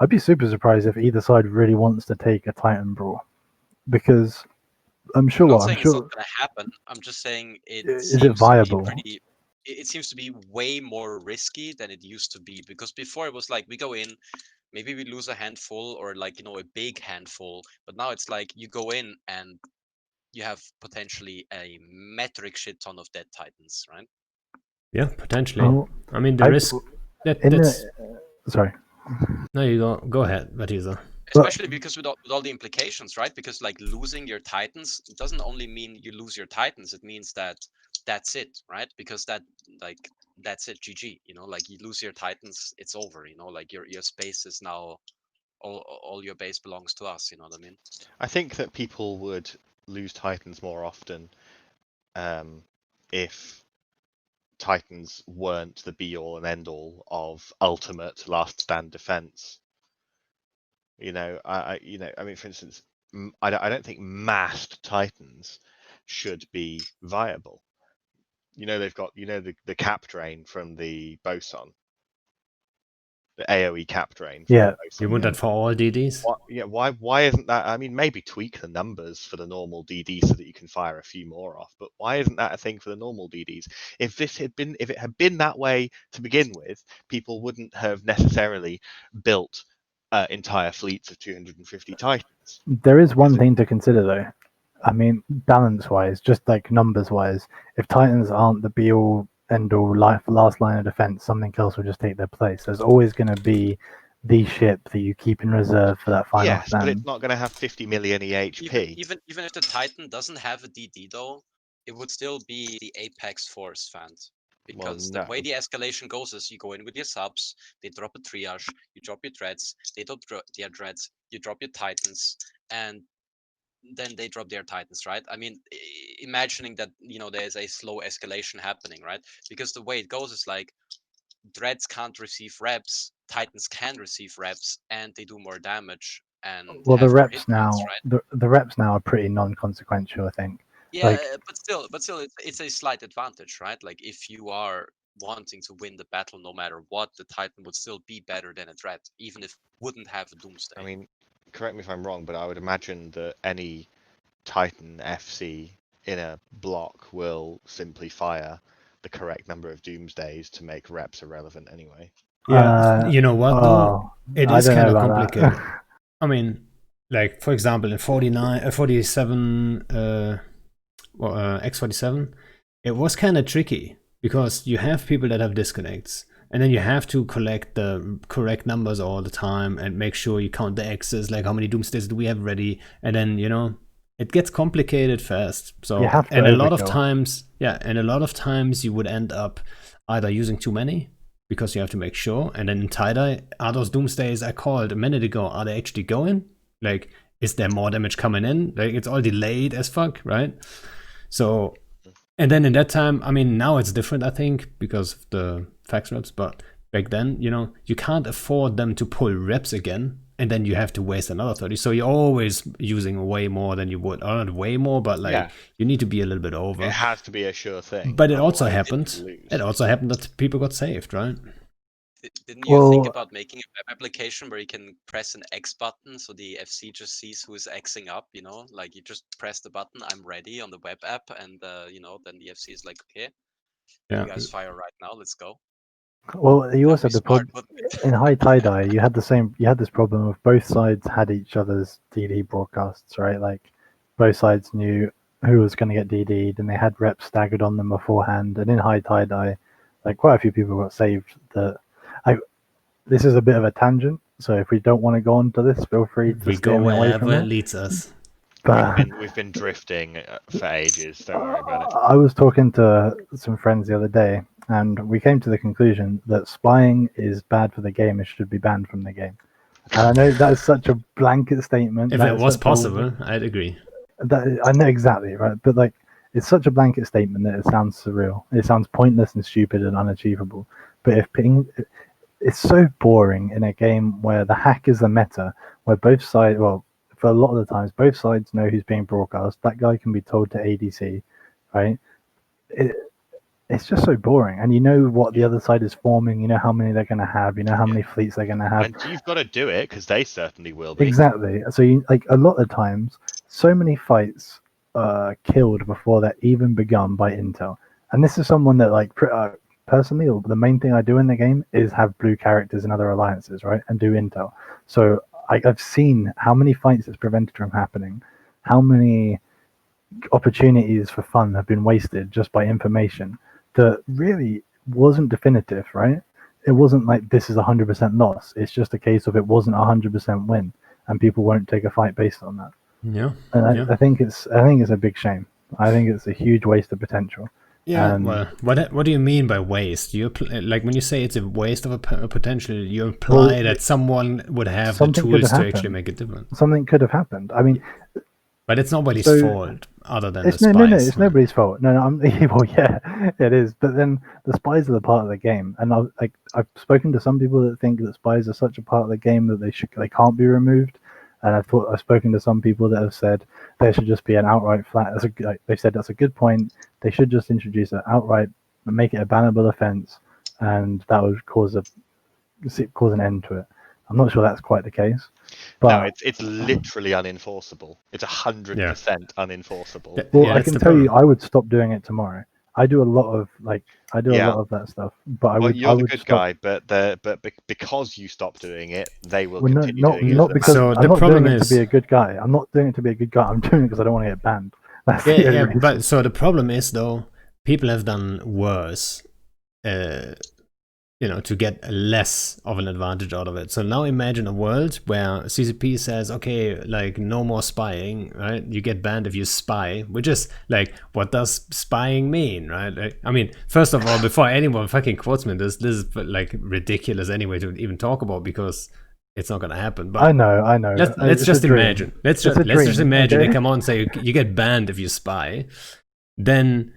if either side really wants to take a Titan brawl, because I'm sure. I'm not saying it's not going to happen. I'm just saying is it viable? It seems to be way more risky than it used to be, because before it was like we go in, maybe we lose a handful or like a big handful, but now it's like you go in and you have potentially a metric shit ton of dead Titans, right? Yeah, potentially. I mean, the risk that's sorry. No, you go ahead, Vertiso. Especially because with all the implications, right? Because like losing your Titans doesn't only mean you lose your Titans, it means that that's it, right? Because that like that's it, GG. You know, like you lose your Titans, it's over. You know, like your space is now all your base belongs to us. You know what I mean? I think that people would lose Titans more often if Titans weren't the be all and end all of ultimate last stand defense. You know, I mean, for instance, I don't think massed Titans should be viable. You know, they've got the cap drain from the boson, the AOE cap drain from Yeah. the You boson. want that for all DDs? Why isn't that? I mean, maybe tweak the numbers for the normal DD so that you can fire a few more off. But why isn't that a thing for the normal DDs? If it had been that way to begin with, people wouldn't have necessarily built entire fleets of 250 Titans. There is one Because thing to consider though. I mean, balance-wise, just like numbers-wise, if Titans aren't the be-all, end-all, last line of defense, something else will just take their place. There's always going to be the ship that you keep in reserve for that final yes, but it's stand. not going to have 50 million EHP. Even if the Titan doesn't have a DD though, it would still be the Apex Force fan. Well, Because the no. way the escalation goes is you go in with your subs, they drop a triage, you drop your dreads, they don't drop their dreads, you drop your Titans, and then they drop their Titans, right? I mean, imagining that, you know, there's a slow escalation happening, right? Because the way it goes is like dreads can't receive reps, Titans can receive reps, and they do more damage and Well, the have more hit reps points, now, right? the reps now are pretty non-consequential, I think. Yeah, Like, but still, it's a slight advantage, right? Like if you are wanting to win the battle, no matter what, the Titan would still be better than a Dread, even if it wouldn't have a Doomsday. I mean, correct me if I'm wrong, but I would imagine that any Titan FC in a block will simply fire the correct number of Doomsdays to make reps irrelevant anyway. Yeah, you know what though? It I is don't know kind of about complicated. that. I mean, like for example, in 47, X47, it was kind of tricky because you have people that have disconnects, and then you have to collect the correct numbers all the time and make sure you count the X's, like how many Doomsdays do we have ready, and then it gets complicated fast. So You have to and a lot of overkill. times, you would end up either using too many because you have to make sure, and then in tie-dye, are those Doomsdays I called a minute ago, are they actually going? Like, is there more damage coming in? Like, it's all delayed as fuck, right? So, and then in that time, I mean, now it's different, I think, because of the fax reps, but back then, you can't afford them to pull reps again, and then you have to waste another 30. So you're always using way more than you would, or not way more, but like, Yeah. you need to be a little bit over. It has to be a sure thing. But it also otherwise happened. you lose. It also happened that people got saved, right? Didn't you think Well, about making a web application where you can press an X button so the FC just sees who is Xing up, you know? Like you just press the button, I'm ready on the web app, and then the FC is like, okay, Yeah. you guys fire right now, let's go. well, you That'd also be had the smart, problem wouldn't it? in high tie-dye. You had this problem of both sides had each other's DD broadcasts, right? Like both sides knew who was going to get DD'd, and they had reps staggered on them beforehand. And in high tie-dye, like quite a few people got saved. This is a bit of a tangent, so if we don't want to go on to this, feel free to We steer go me away from wherever it it. leads us. But We've been drifting for ages. Don't worry about it. I was talking to some friends the other day, and we came to the conclusion that spying is bad for the game. It should be banned from the game. And I know that is such a blanket statement. If it was possible, I'd agree. I know exactly, right? But like, it's such a blanket statement that it sounds surreal. It sounds pointless and stupid and unachievable. But it's so boring in a game where the hack is the meta, where both sides, well, for a lot of the times, both sides know who's being broadcast. That guy can be told to ADC, right? It's just so boring, and you know what the other side is forming. You know how many they're going to have. You know how many fleets they're going to have. And you've got to do it because they certainly will be. Exactly. So like a lot of times, so many fights are killed before they're even begun by intel. And this is someone that like personally, the main thing I do in the game is have blue characters in other alliances, right, and do intel. So I've seen how many fights it's prevented from happening, how many opportunities for fun have been wasted just by information that really wasn't definitive, right? It wasn't like this is 100% loss. It's just a case of it wasn't 100% win, and people won't take a fight based on that. Yeah. And I think it's a big shame. I think it's a huge waste of potential. Yeah, And well, what do you mean by waste? You like when you say it's a waste of a potential, you imply that someone would have the something could tools have to actually happened. make it different. Something could have happened. I mean, But it's nobody's so fault other than the it's no, spies. it's nobody's fault. No, well, yeah, it is. But then the spies are the part of the game, and I've spoken to some people that think that spies are such a part of the game that they can't be removed. And I've spoken to some people that have said there should just be an outright flat. They said that's a good point. They should just introduce it outright, make it a bannable offence, and that would cause an end to it. I'm not sure that's quite the case. But No, it's literally unenforceable. It's 100% unenforceable. well, I that's can the tell you, problem. I would stop doing it tomorrow. I do a lot of Yeah. that stuff, but I Well, would you're the good stop. guy, but because you stop doing it, they will Well, no, continue doing it. not because So I'm the not problem doing it to is- be a good guy. I'm not doing it to be a good guy. I'm doing it because I don't want to get banned. That's the only reason. But so the problem is though, people have done worse, to get less of an advantage out of it. So now imagine a world where CCP says, okay, like no more spying, right? You get banned if you spy, which is like, what does spying mean, right? Like, I mean, first of all, before anyone fucking quotes me, this is like ridiculous anyway to even talk about because it's not gonna happen. But I know. let's It's just a dream. imagine. Let's It's a just dream, imagine okay? they come on and say you get banned if you spy. Then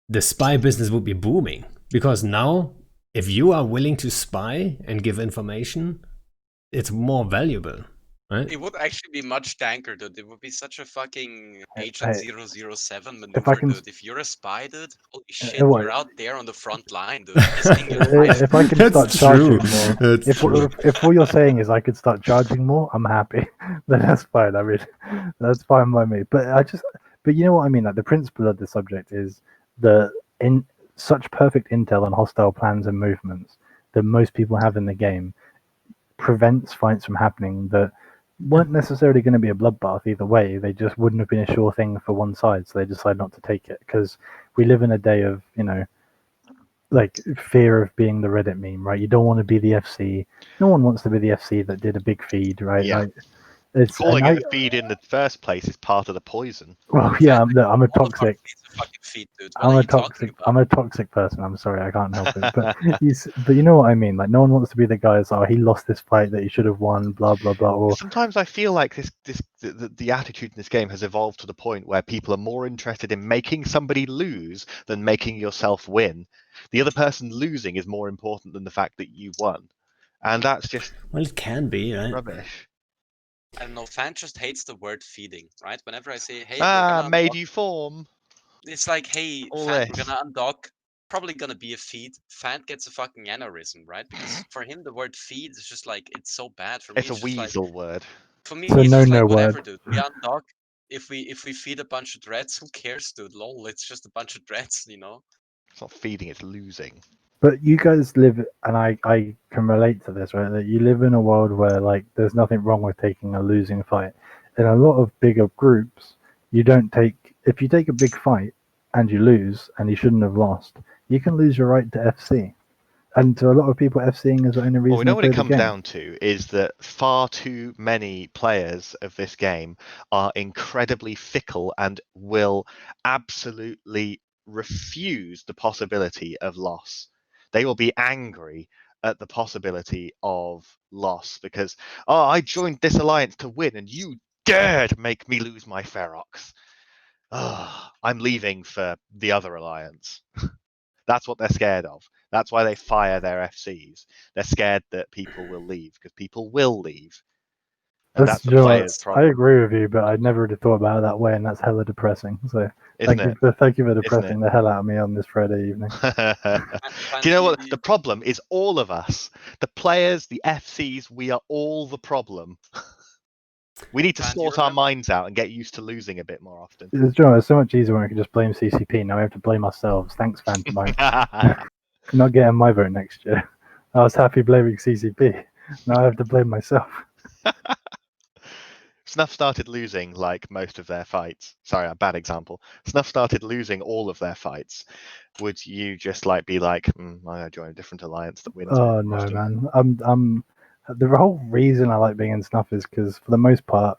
the spy business would be booming because now if you are willing to spy and give information, it's more valuable, right? It would actually be much danker, dude. It would be such a fucking Agent Hey, 007 if I maneuver, can, dude. If you're a spy, dude, holy shit, what? you're out there on the front line, dude, risking your life. If I can That's start true. charging more, That's if true. if what you're saying is I could start charging more, I'm happy. Then that's fine. I mean, that's fine by me. But you know what I mean. Like the principle of the subject is in such perfect intel on hostile plans and movements that most people have in the game prevents fights from happening that weren't necessarily going to be a bloodbath either way. They just wouldn't have been a sure thing for one side, so they decide not to take it because we live in a day of like fear of being the Reddit meme, right? You don't want to be the FC. No one wants to be the FC that did a big feed, right? Yeah. Like it's Calling and it a feed in the first place is part of the poison. well, yeah, I'm a All of our toxic. feeds are fucking feet, dude. What are you talking about? I'm a toxic person. I'm sorry, I can't help it. But you know what I mean. Like no one wants to be the guy that's he lost this fight that he should have won. Blah blah blah. Or Sometimes I feel like the attitude in this game has evolved to the point where people are more interested in making somebody lose than making yourself win. The other person losing is more important than the fact that you won, and that's just Well, it can be, right? rubbish. I don't know. Fan just hates the word feeding, right? Whenever I say, "Hey, we're gonna Made undock," you form. it's like, "Hey, All Fan, we're this. gonna undock." Probably gonna be a feed. Fan gets a fucking aneurysm, right? Because for him, the word feed is just like it's so bad. For me, It's a it's just like weasel word. for me, it's a it's just no like word. whatever, dude. We undock. If we feed a bunch of dreads, who cares, dude? Lol, it's just a bunch of dreads, you know. It's not feeding, it's losing. But you guys live, and I can relate to this, right? That you live in a world where like there's nothing wrong with taking a losing fight. In a lot of bigger groups, you don't take if you take a big fight and you lose and you shouldn't have lost, you can lose your right to FC. And to a lot of people, FCing is the only reason Well, we know they what play it the comes game. down to is that far too many players of this game are incredibly fickle and will absolutely refuse the possibility of loss. They will be angry at the possibility of loss because, oh, I joined this alliance to win and you dared make me lose my Ferox. Oh, I'm leaving for the other alliance. That's what they're scared of. That's why they fire their FCs. They're scared that people will leave because people will leave, and that's the player's I problem, agree with you, but I never really thought about it that way, and that's hella depressing. So isn't it? thank you for Isn't depressing the hell out of me on this Friday evening. Do you know what the problem is? All of us, the players, the FCs, we are all the problem. We need to Fan, do you sort our remember? minds out and get used to losing a bit more often. It's so much easier when we can just blame CCP. Now we have to blame ourselves. Thanks, Phantomite. Not getting my vote next year. I was happy blaming CCP. Now I have to blame myself. Snuff started losing like most of their fights. Sorry, a bad example. Snuff started losing all of their fights. Would you just like be like, I'm gonna join a different alliance that wins? Oh more no, often? man. I'm the whole reason I like being in Snuff is because for the most part,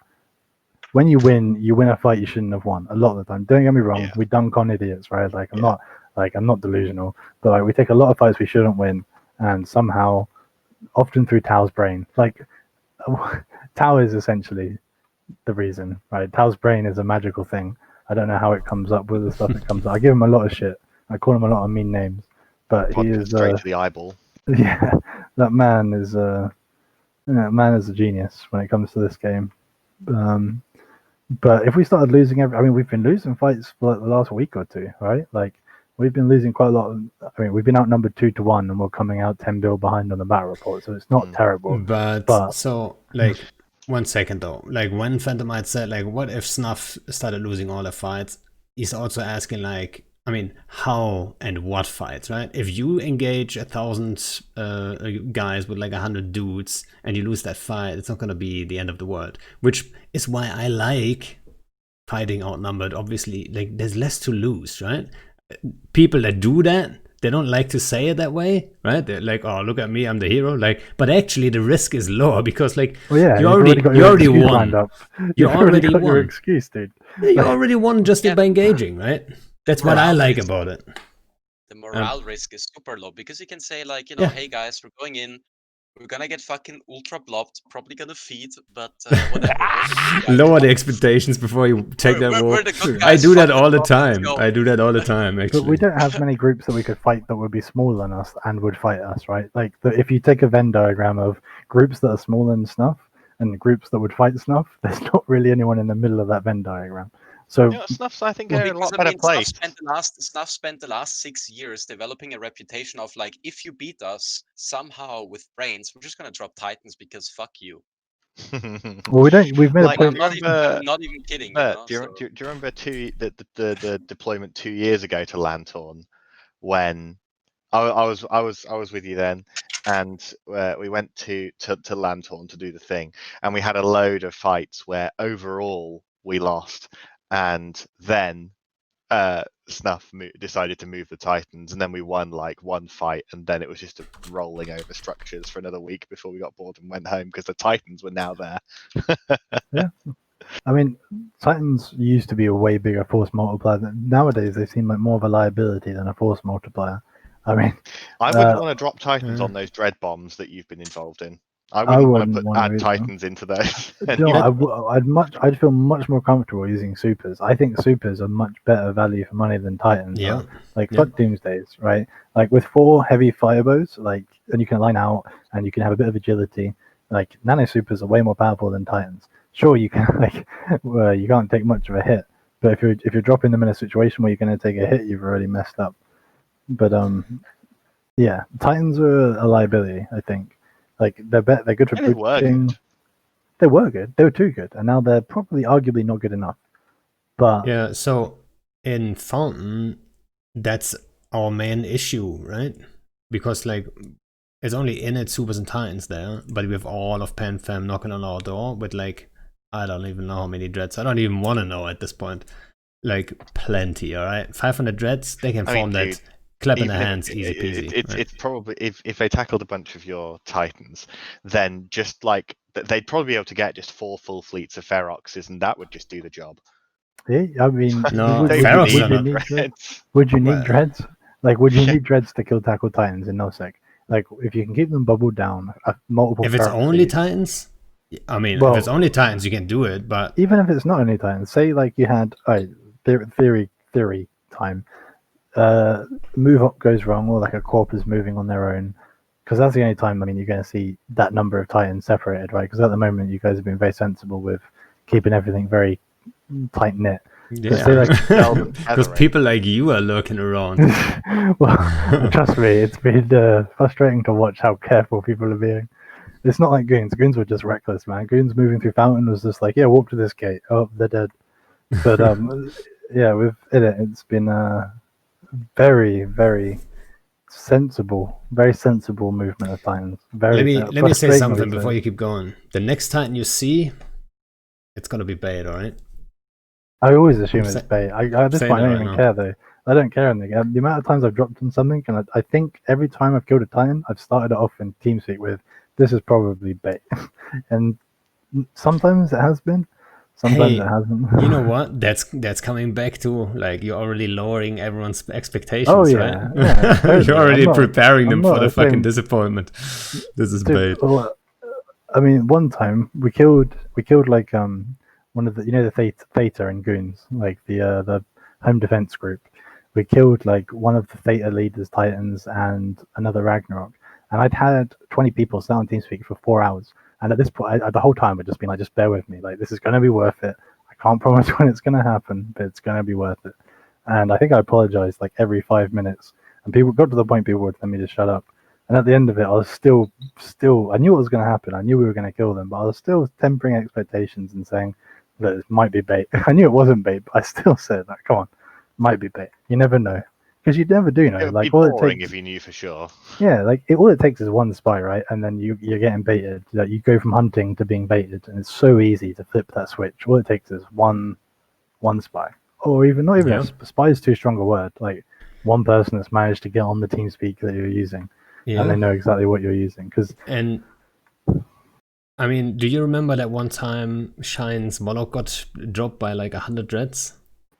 when you win a fight you shouldn't have won. A lot of the time. Don't get me wrong, Yeah. we dunk on idiots, right? Like I'm Yeah. Like, I'm not delusional, but like we take a lot of fights we shouldn't win, and somehow, often through Tao's brain, like Tao is essentially the reason, right? Tao's brain is a magical thing. I don't know how it comes up with the stuff it comes up. I give him a lot of shit. I call him a lot of mean names, but he Vodka is straight to the eyeball. yeah, that man is a genius when it comes to this game. But if we started losing we've been losing fights for like the last week or two, right? Like we've been losing quite a lot. We've been outnumbered 2-1, and we're coming out 10 bill behind on the battle report, so it's not terrible. But so like 1 second though, like when Phantomite said like, what if Snuff started losing all the fights? He's also asking like, I mean, how and what fights, right? If you engage 1,000 guys with like 100 dudes and you lose that fight, it's not gonna be the end of the world. Which is why I like fighting outnumbered. Obviously, like there's less to lose, right? People that do that, they don't like to say it that way, right? They're like, "Oh, look at me, I'm the hero." Like, but actually, the risk is lower because, like, you already won. You already got won. your excuse, dude. Yeah, you already won just by engaging, right? That's what I like about it. The morale risk is super low because you can say like, Yeah. hey guys, we're going in. We're gonna get fucking ultra blobbed, probably gonna feed, but whatever. Lower the expectations before you take that war. We're the good I guys, do that fuck all the let's go. time. I do that all the time, actually. But we don't have many groups that we could fight that would be smaller than us and would fight us, right? Like, if you take a Venn diagram of groups that are smaller than Snuff and groups that would fight Snuff, there's not really anyone in the middle of that Venn diagram. So Yeah, Snuff's, I think, are in a lot better place. Snuff spent the last 6 years developing a reputation of like, if you beat us somehow with brains, we're just gonna drop Titans because fuck you. well, we don't. We've made Like, a point. I'm not even kidding. Do you remember the deployment 2 years ago to Lanthorn when I was with you then, and we went to Lanthorn to do the thing, and we had a load of fights where overall we lost, and then Snuff decided to move the Titans, and then we won like one fight, and then it was just rolling over structures for another week before we got bored and went home because the Titans were now there. Yeah. I mean, Titans used to be a way bigger force multiplier. Nowadays, they seem like more of a liability than a force multiplier. I mean, I wouldn't want to drop Titans on those dread bombs that you've been involved in. I I wouldn't wouldn't want to want add to Titans into those. I'd feel much more comfortable using supers. I think supers are much better value for money than Titans. Yeah. Like fuck Doomsdays, right? Like with 4 heavy firebows, like, and you can line out and you can have a bit of agility. Like nano supers are way more powerful than Titans. Sure, you can you can't take much of a hit, but if you're dropping them in a situation where you're going to take a hit, you've already messed up. But yeah, Titans are a liability, I think. Like they're good for boosting. They were good. They were too good, and now they're probably arguably not good enough. But yeah, so in Fountain, that's our main issue, right? Because like it's only innate supers and Titans there, but we have all of PanFam knocking on our door with like, I don't even know how many dreads. I don't even want to know at this point. Like plenty, all right? 500 dreads, they can form that. Clap in the hands, easy peasy. It's probably, if they tackled a bunch of your Titans, then just like they'd probably be able to get just 4 full fleets of Feroxes, and that would just do the job. Yeah, I mean, no, would you need dreads? Like, would you need dreads to kill tackle Titans in NoSec? Like, if you can keep them bubbled down, multiple. If it's only Titans, I mean, if it's only Titans, you can do it. But even if it's not only Titans, say like you had theory time. Move up goes wrong, or like a corp is moving on their own, because that's the only time, I mean, you're going to see that number of Titans separated, right? Because at the moment you guys have been very sensible with keeping everything very tight knit. Yeah, because people like you are lurking around. Well, trust me, it's been frustrating to watch how careful people are being. It's not like Goons. Goons were just reckless, man. Goons moving through Fountain was just like, yeah, walk to this gate. Oh, they're dead. But yeah, it's been very, very sensible movement of Titans. Let me say something before you keep going. The next Titan you see, it's gonna be bait, all right? I always assume it's bait. At this point, I don't even care though. I don't care anything. The amount of times I've dropped on something, and I think every time I've killed a Titan, I've started it off in TeamSpeak with, "This is probably bait," and sometimes it has been. Sometimes Hey, it hasn't. you know what? That's coming back to like you're already lowering everyone's expectations, Oh right? yeah, yeah, totally. You're already preparing I'm them for the not fucking saying, disappointment. This is dude, bait. well, I mean, one time we killed like one of the the Theta and Goons, like the home defense group. We killed like one of the Theta leaders, Titans, and another Ragnarok. And I'd had 20 people sat on TeamSpeak for 4 hours. And at this point, the whole time I'd just been like, just bear with me. Like, this is going to be worth it. I can't promise when it's going to happen, but it's going to be worth it. And I think I apologized like every 5 minutes. And people got to the point people would tell me to shut up. And at the end of it, I was still, I knew what was going to happen. I knew we were going to kill them, but I was still tempering expectations and saying that it might be bait. I knew it wasn't bait, but I still said, like, come on, might be bait. You never know. Because you never do know. It would Like, be all it boring takes, if you knew for sure. yeah, like, all it takes is one spy, right? And then you're getting baited. Like, you go from hunting to being baited, and it's so easy to flip that switch. All it takes is one spy. Or even, not even Yeah. a spy is too strong a word. Like, one person that's managed to get on the TeamSpeak that you're using. And they know exactly what you're using. Because And I mean, do you remember that one time Shine's Moloch got dropped by like 100 dreads?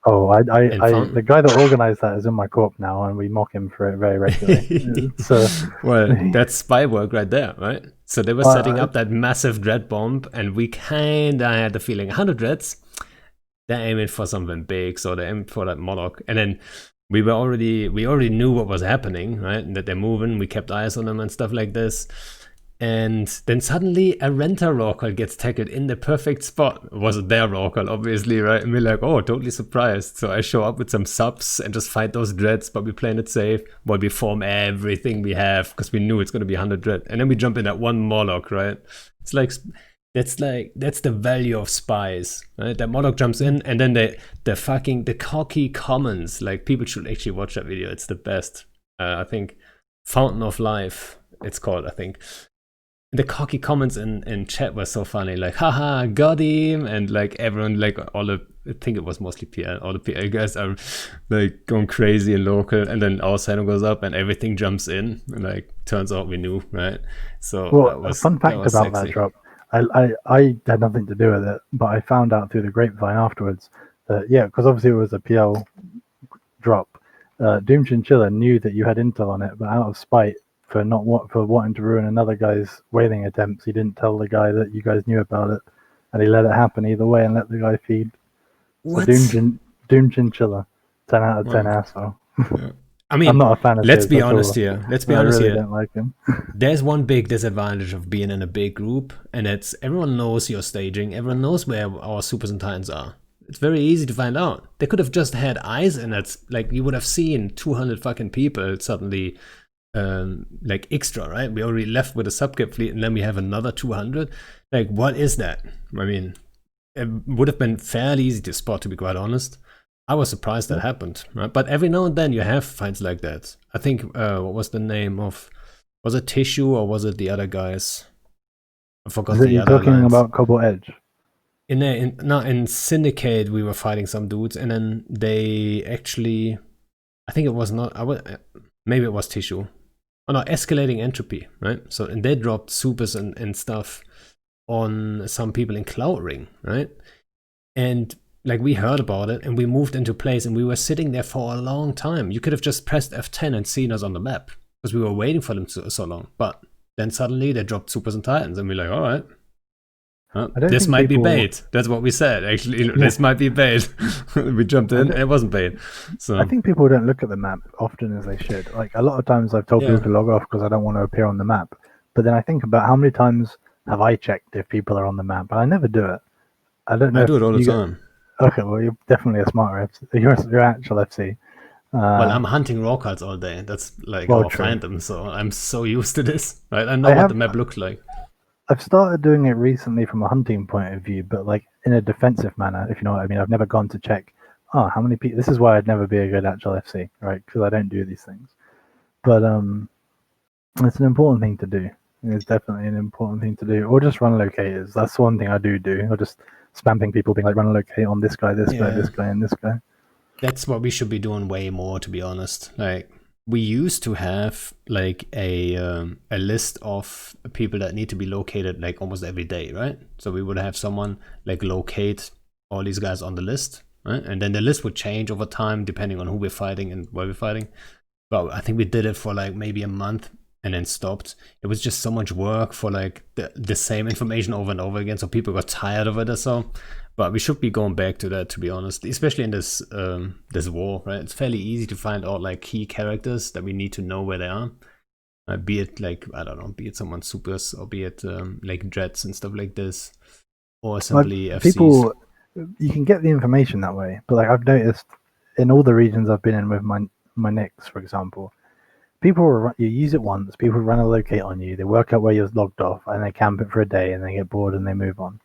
the guy that organized that is in my corp now, and we mock him for it very regularly. So, well, that's spy work right there, right? So they were setting up that massive dread bomb, and we kinda had the feeling 100 dreads, they're aiming for something big, so they aimed for that Moloch. And then we already knew what was happening, right? And that they're moving, we kept eyes on them and stuff like this. And then suddenly a Renter Rorqual gets tackled in the perfect spot. It wasn't their Rorqual, obviously, right? And we're like, oh, totally surprised. So I show up with some subs and just fight those dreads, but we're playing it safe. While we form everything we have, because we knew it's going to be 100 dread. And then we jump in that one Moloch, right? It's like, that's the value of spies, right? That Moloch jumps in, and then the cocky commons, like, people should actually watch that video. It's the best. I think Fountain of Life, it's called, I think. The cocky comments in chat were so funny, like, haha, got him, and like everyone, like I think it was mostly PL, all the PL guys are like going crazy and local, and then our side goes up and everything jumps in, and like turns out we knew, right? So well, a fun fact about that drop, I had nothing to do with it, but I found out through the grapevine afterwards that, yeah, because obviously it was a PL drop, Doom Chinchilla knew that you had intel on it, but out of spite, for wanting to ruin another guy's whaling attempts, he didn't tell the guy that you guys knew about it, and he let it happen either way and let the guy feed. What? So Doom Chinchilla, 10 out of 10 asshole. Yeah. I mean, I'm not a fan of let's his be at honest all. here. Let's be I honest really here. don't like him. There's one big disadvantage of being in a big group, and it's everyone knows your staging. Everyone knows where our supers and titans are. It's very easy to find out. They could have just had eyes, and it's like you would have seen 200 fucking people suddenly. Like extra, right? We already left with a subcap fleet, and then we have another 200. Like, what is that? I mean, it would have been fairly easy to spot, to be quite honest. I was surprised that happened, right? But every now and then you have finds like that. I think what was the name of? Was it Tissue or was it the other guys? I forgot the other talking lines. about Cobalt Edge? In Syndicate we were fighting some dudes, and then they actually, I think it was not. Maybe it was Tissue. Oh no, Escalating Entropy, right? So, and they dropped supers and stuff on some people in Cloud Ring, right? And like we heard about it and we moved into place and we were sitting there for a long time. You could have just pressed F10 and seen us on the map because we were waiting for them so long. But then suddenly they dropped supers and titans and we're like, all right. This might be bait. That's what we said, actually. Yeah. This might be bait. We jumped in, and it wasn't bait. So I think people don't look at the map often as they should. Like, a lot of times I've told people to log off because I don't want to appear on the map. But then I think about how many times have I checked if people are on the map, and I never do it. I don't know. I do it all the time. Okay, well, you're definitely a smart FC. You're actual FC. Well, I'm hunting raw cards all day. That's like our Phantom, so I'm so used to this. Right? I know what the map looks like. I've started doing it recently from a hunting point of view, but like in a defensive manner, if you know what I mean. I've never gone to check, how many people. This is why I'd never be a good actual FC, right? Because I don't do these things. But it's an important thing to do. It's definitely an important thing to do. Or just run locators. That's one thing I do. Or just spamming people, being like, run a locate on this guy, this guy, this guy, and this guy. That's what we should be doing way more, to be honest. Like, we used to have like a list of people that need to be located like almost every day, right? So we would have someone like locate all these guys on the list, right? And then the list would change over time depending on who we're fighting and where we're fighting. But I think we did it for like maybe a month and then stopped. It was just so much work for like the same information over and over again, so people got tired of it or so. But we should be going back to that, to be honest, especially in this this war, right? It's fairly easy to find out like key characters that we need to know where they are. Be it like, I don't know, be it someone supers or be it like dreads and stuff like this, or simply Like, FCs. people, you can get the information that way, but like I've noticed in all the regions I've been in with my Nicks, for example, you use it once, people run a locate on you, they work out where you're logged off, and they camp it for a day, and they get bored and they move on.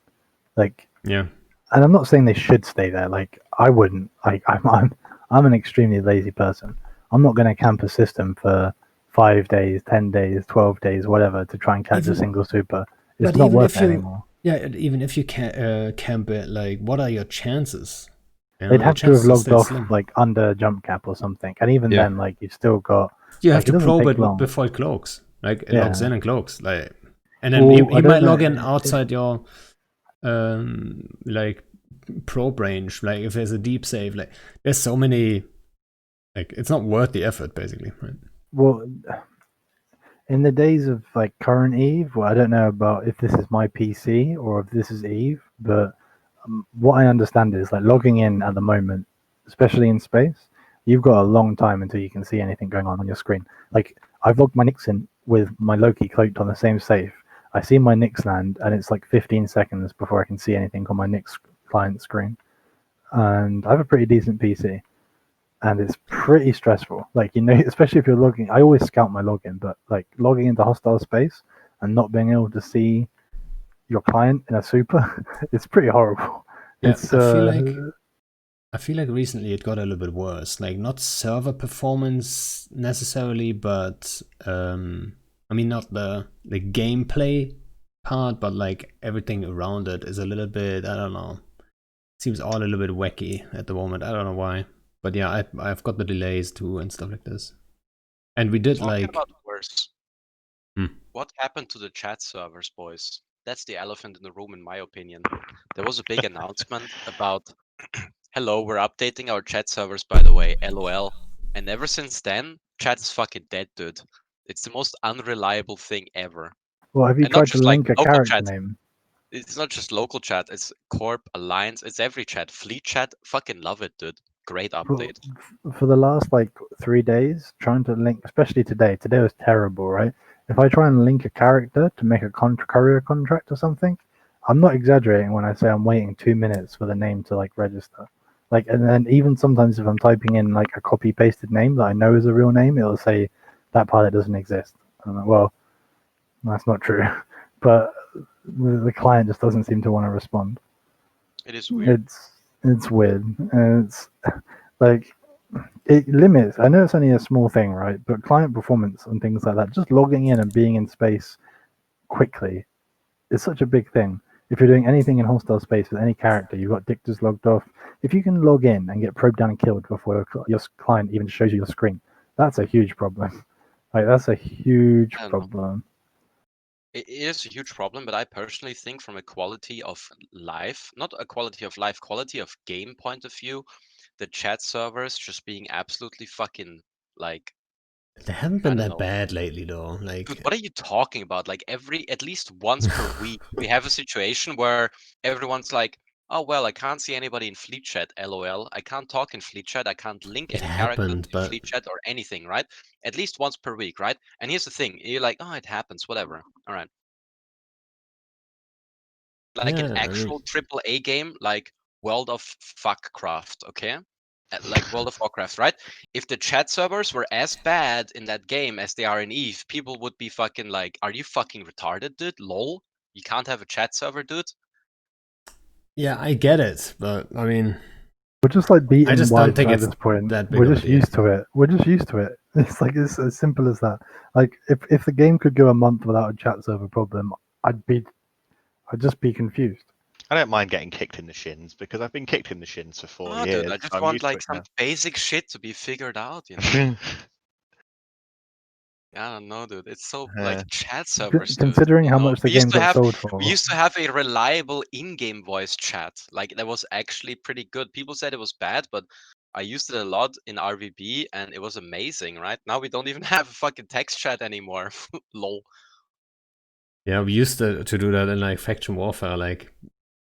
Like, yeah, and I'm not saying they should stay there. Like, I wouldn't. Like, I'm an extremely lazy person. I'm not going to camp a system for 5 days, 10 days, 12 days, whatever, to try and catch a single super. It's not worth it anymore. Yeah, even if you can camp it, like, what are your chances? They'd have to have logged off like under jump cap or something, and even then, like, you've still got. You have to probe it before it cloaks. Like, it logs in and cloaks. Like, and then he might log in outside your like probe range. Like, if there's a deep save, like, there's so many. Like, it's not worth the effort, basically, right? Well, in the days of like current Eve, well, I don't know about if this is my PC or if this is Eve, but what I understand is like logging in at the moment, especially in space, you've got a long time until you can see anything going on your screen. Like, I've logged my Nix in with my Loki cloaked on the same safe. I see my Nix land, and it's like 15 seconds before I can see anything on my Nix client screen. And I have a pretty decent PC, and it's pretty stressful. Like, you know, especially if you're logging. I always scout my login, but like logging into hostile space and not being able to see your client in a super, it's pretty horrible. Yeah, It's I feel like recently it got a little bit worse. Like, not server performance necessarily, but I mean, not the gameplay part, but like everything around it is a little bit, I don't know. Seems all a little bit wacky at the moment. I don't know why. But yeah, I've got the delays too and stuff like this. And we did Talking like about worse. What happened to the chat servers, boys? That's the elephant in the room, in my opinion. There was a big announcement about, hello, we're updating our chat servers, by the way, LOL. And ever since then, chat's fucking dead, dude. It's the most unreliable thing ever. well, have you And not tried to just like link a local character chat. name? It's not just local chat. It's Corp, Alliance. It's every chat. Fleet chat. Fucking love it, dude. Great update. For the last like 3 days, trying to link, especially today. Today was terrible, right? If I try and link a character to make a courier contract or something, I'm not exaggerating when I say I'm waiting 2 minutes for the name to like register. Like, and then even sometimes if I'm typing in like a copy pasted name that I know is a real name, it'll say that pilot doesn't exist. I'm like, well, that's not true. But the client just doesn't seem to want to respond. It is weird. It's weird. And it's like, it limits. I know it's only a small thing, right? But client performance and things like that, just logging in and being in space quickly is such a big thing. If you're doing anything in hostile space with any character, you've got dictors logged off. If you can log in and get probed down and killed before your client even shows you your screen, that's a huge problem. Like, that's a huge problem. It is a huge problem, but I personally think from a quality of life, not a quality of life, quality of game point of view, the chat servers just being absolutely fucking like. They haven't been that bad lately, though. Like, dude, what are you talking about? Like at least once per week, we have a situation where everyone's like, "Oh well, I can't see anybody in Fleet Chat. LOL. I can't talk in Fleet Chat. I can't link any character to Fleet Chat or anything." Right? At least once per week, right? And here's the thing: you're like, "Oh, it happens. Whatever. All right." Like an actual AAA game, like World of Fuckcraft, okay? Like World of Warcraft, right? If the chat servers were as bad in that game as they are in Eve, people would be fucking like, "Are you fucking retarded, dude? Lol, you can't have a chat server, dude." Yeah, I get it, but I mean, we're just like beating white at this point. We're just used to it. We're just used to it. It's like, it's as simple as that. Like, if the game could go a month without a chat server problem, I'd just be confused. I don't mind getting kicked in the shins because I've been kicked in the shins for 4 years. Dude, I just want like some basic shit to be figured out, you know. I don't know, dude. It's so Yeah. like chat servers, dude. Considering You how know, much the game got sold for. we used to have a reliable in-game voice chat. Like that was actually pretty good. People said it was bad, but I used it a lot in RVB and it was amazing, right? Now we don't even have a fucking text chat anymore. Lol. Yeah, we used to do that in like Faction Warfare, like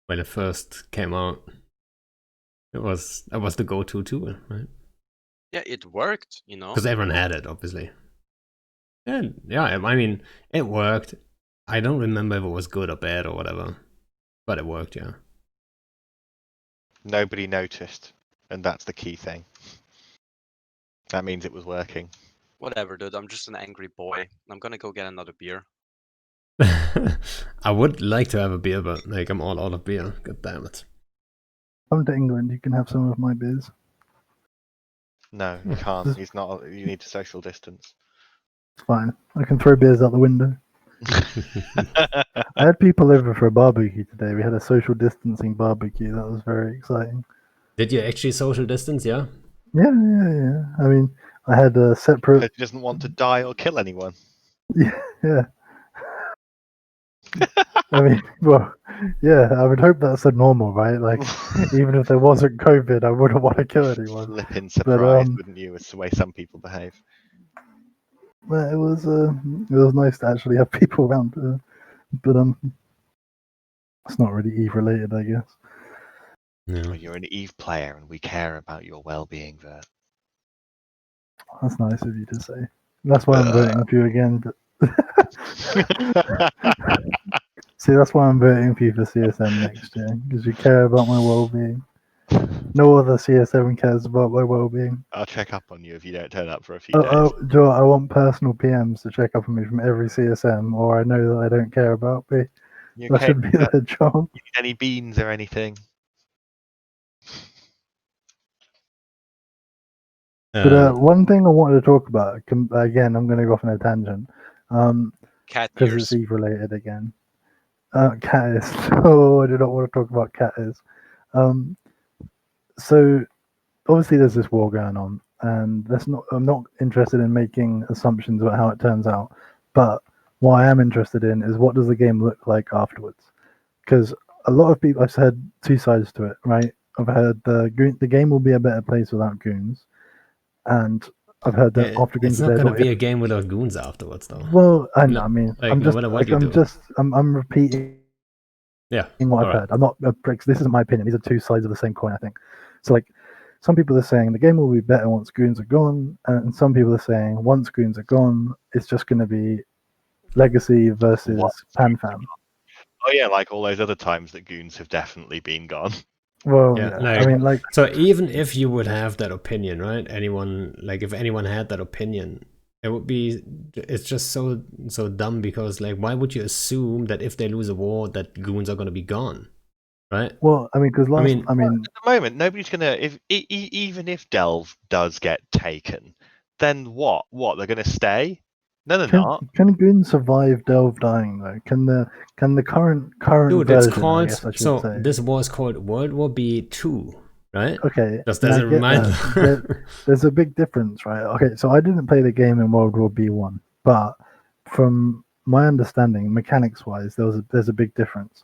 when it first came out. That was the go-to tool, right? Yeah, it worked, you know. Because everyone had it, obviously. And yeah, I mean, it worked. I don't remember if it was good or bad or whatever, but it worked, yeah. Nobody noticed, and that's the key thing. That means it was working. Whatever, dude. I'm just an angry boy. I'm gonna go get another beer. I would like to have a beer, but like I'm all out of beer. God damn it. Come to England, you can have some of my beers. No, you can't. He's not. You need to social distance. It's fine. I can throw beers out the window. I had people over for a barbecue today. We had a social distancing barbecue. That was very exciting. Did you actually social distance? Yeah. Yeah. I mean, I had a separate. Because he doesn't want to die or kill anyone. Yeah. I mean, well, yeah. I would hope that's a normal, right? Like, even if there wasn't COVID, I wouldn't want to kill anyone. Flipping surprised, um, wouldn't you, as the way some people behave? But it was nice to actually have people around. But it's not really Eve related, I guess. Yeah. Well, you're an Eve player, and we care about your well-being, Vert. That's nice of you to say. That's why I'm voting for you again. But see, that's why I'm voting for you for CSM next year, because you care about my well-being. No other CSM cares about my well-being. I'll check up on you if you don't turn up for a few days. Joe, I want personal PMs to check up on me from every CSM, or I know that I don't care about me. You That okay? should be their job. You need any beans or anything? But one thing I wanted to talk about, again, I'm going to go off on a tangent, Cat because ears. it's Eve related again. Cat is. Oh, I do not want to talk about cat is. So obviously there's this war going on, and I'm not interested in making assumptions about how it turns out. But what I am interested in is what does the game look like afterwards? Because a lot of people, I've heard two sides to it, right? I've heard the game will be a better place without goons, and I've heard that after goons It's are not dead. gonna be a game without goons afterwards, though. Well, I know. No, I mean, like, I'm no just matter what like you do. I'm repeating Yeah. what I've heard. I'm not. This isn't my opinion. These are two sides of the same coin, I think. So like, some people are saying the game will be better once goons are gone, and some people are saying once goons are gone, it's just going to be legacy versus What? PanFam. Oh yeah, like all those other times that goons have definitely been gone. Well, Yeah, I mean, like, so even if you would have that opinion, right? If anyone had that opinion, it's just so dumb, because like, why would you assume that if they lose a war that goons are gonna be gone, right? well, I mean, because I mean, At the moment, nobody's gonna. Even if Delve does get taken, then what? What, they're gonna stay? No, they're not. can goons survive Delve dying though? Can the current dude, it's version, I called, guess I should so say. this war is called World War B2, right? Okay, Does and I that get remind? that. There's a big difference, right? Okay, so I didn't play the game in World War B1, but from my understanding, mechanics-wise, there's a big difference.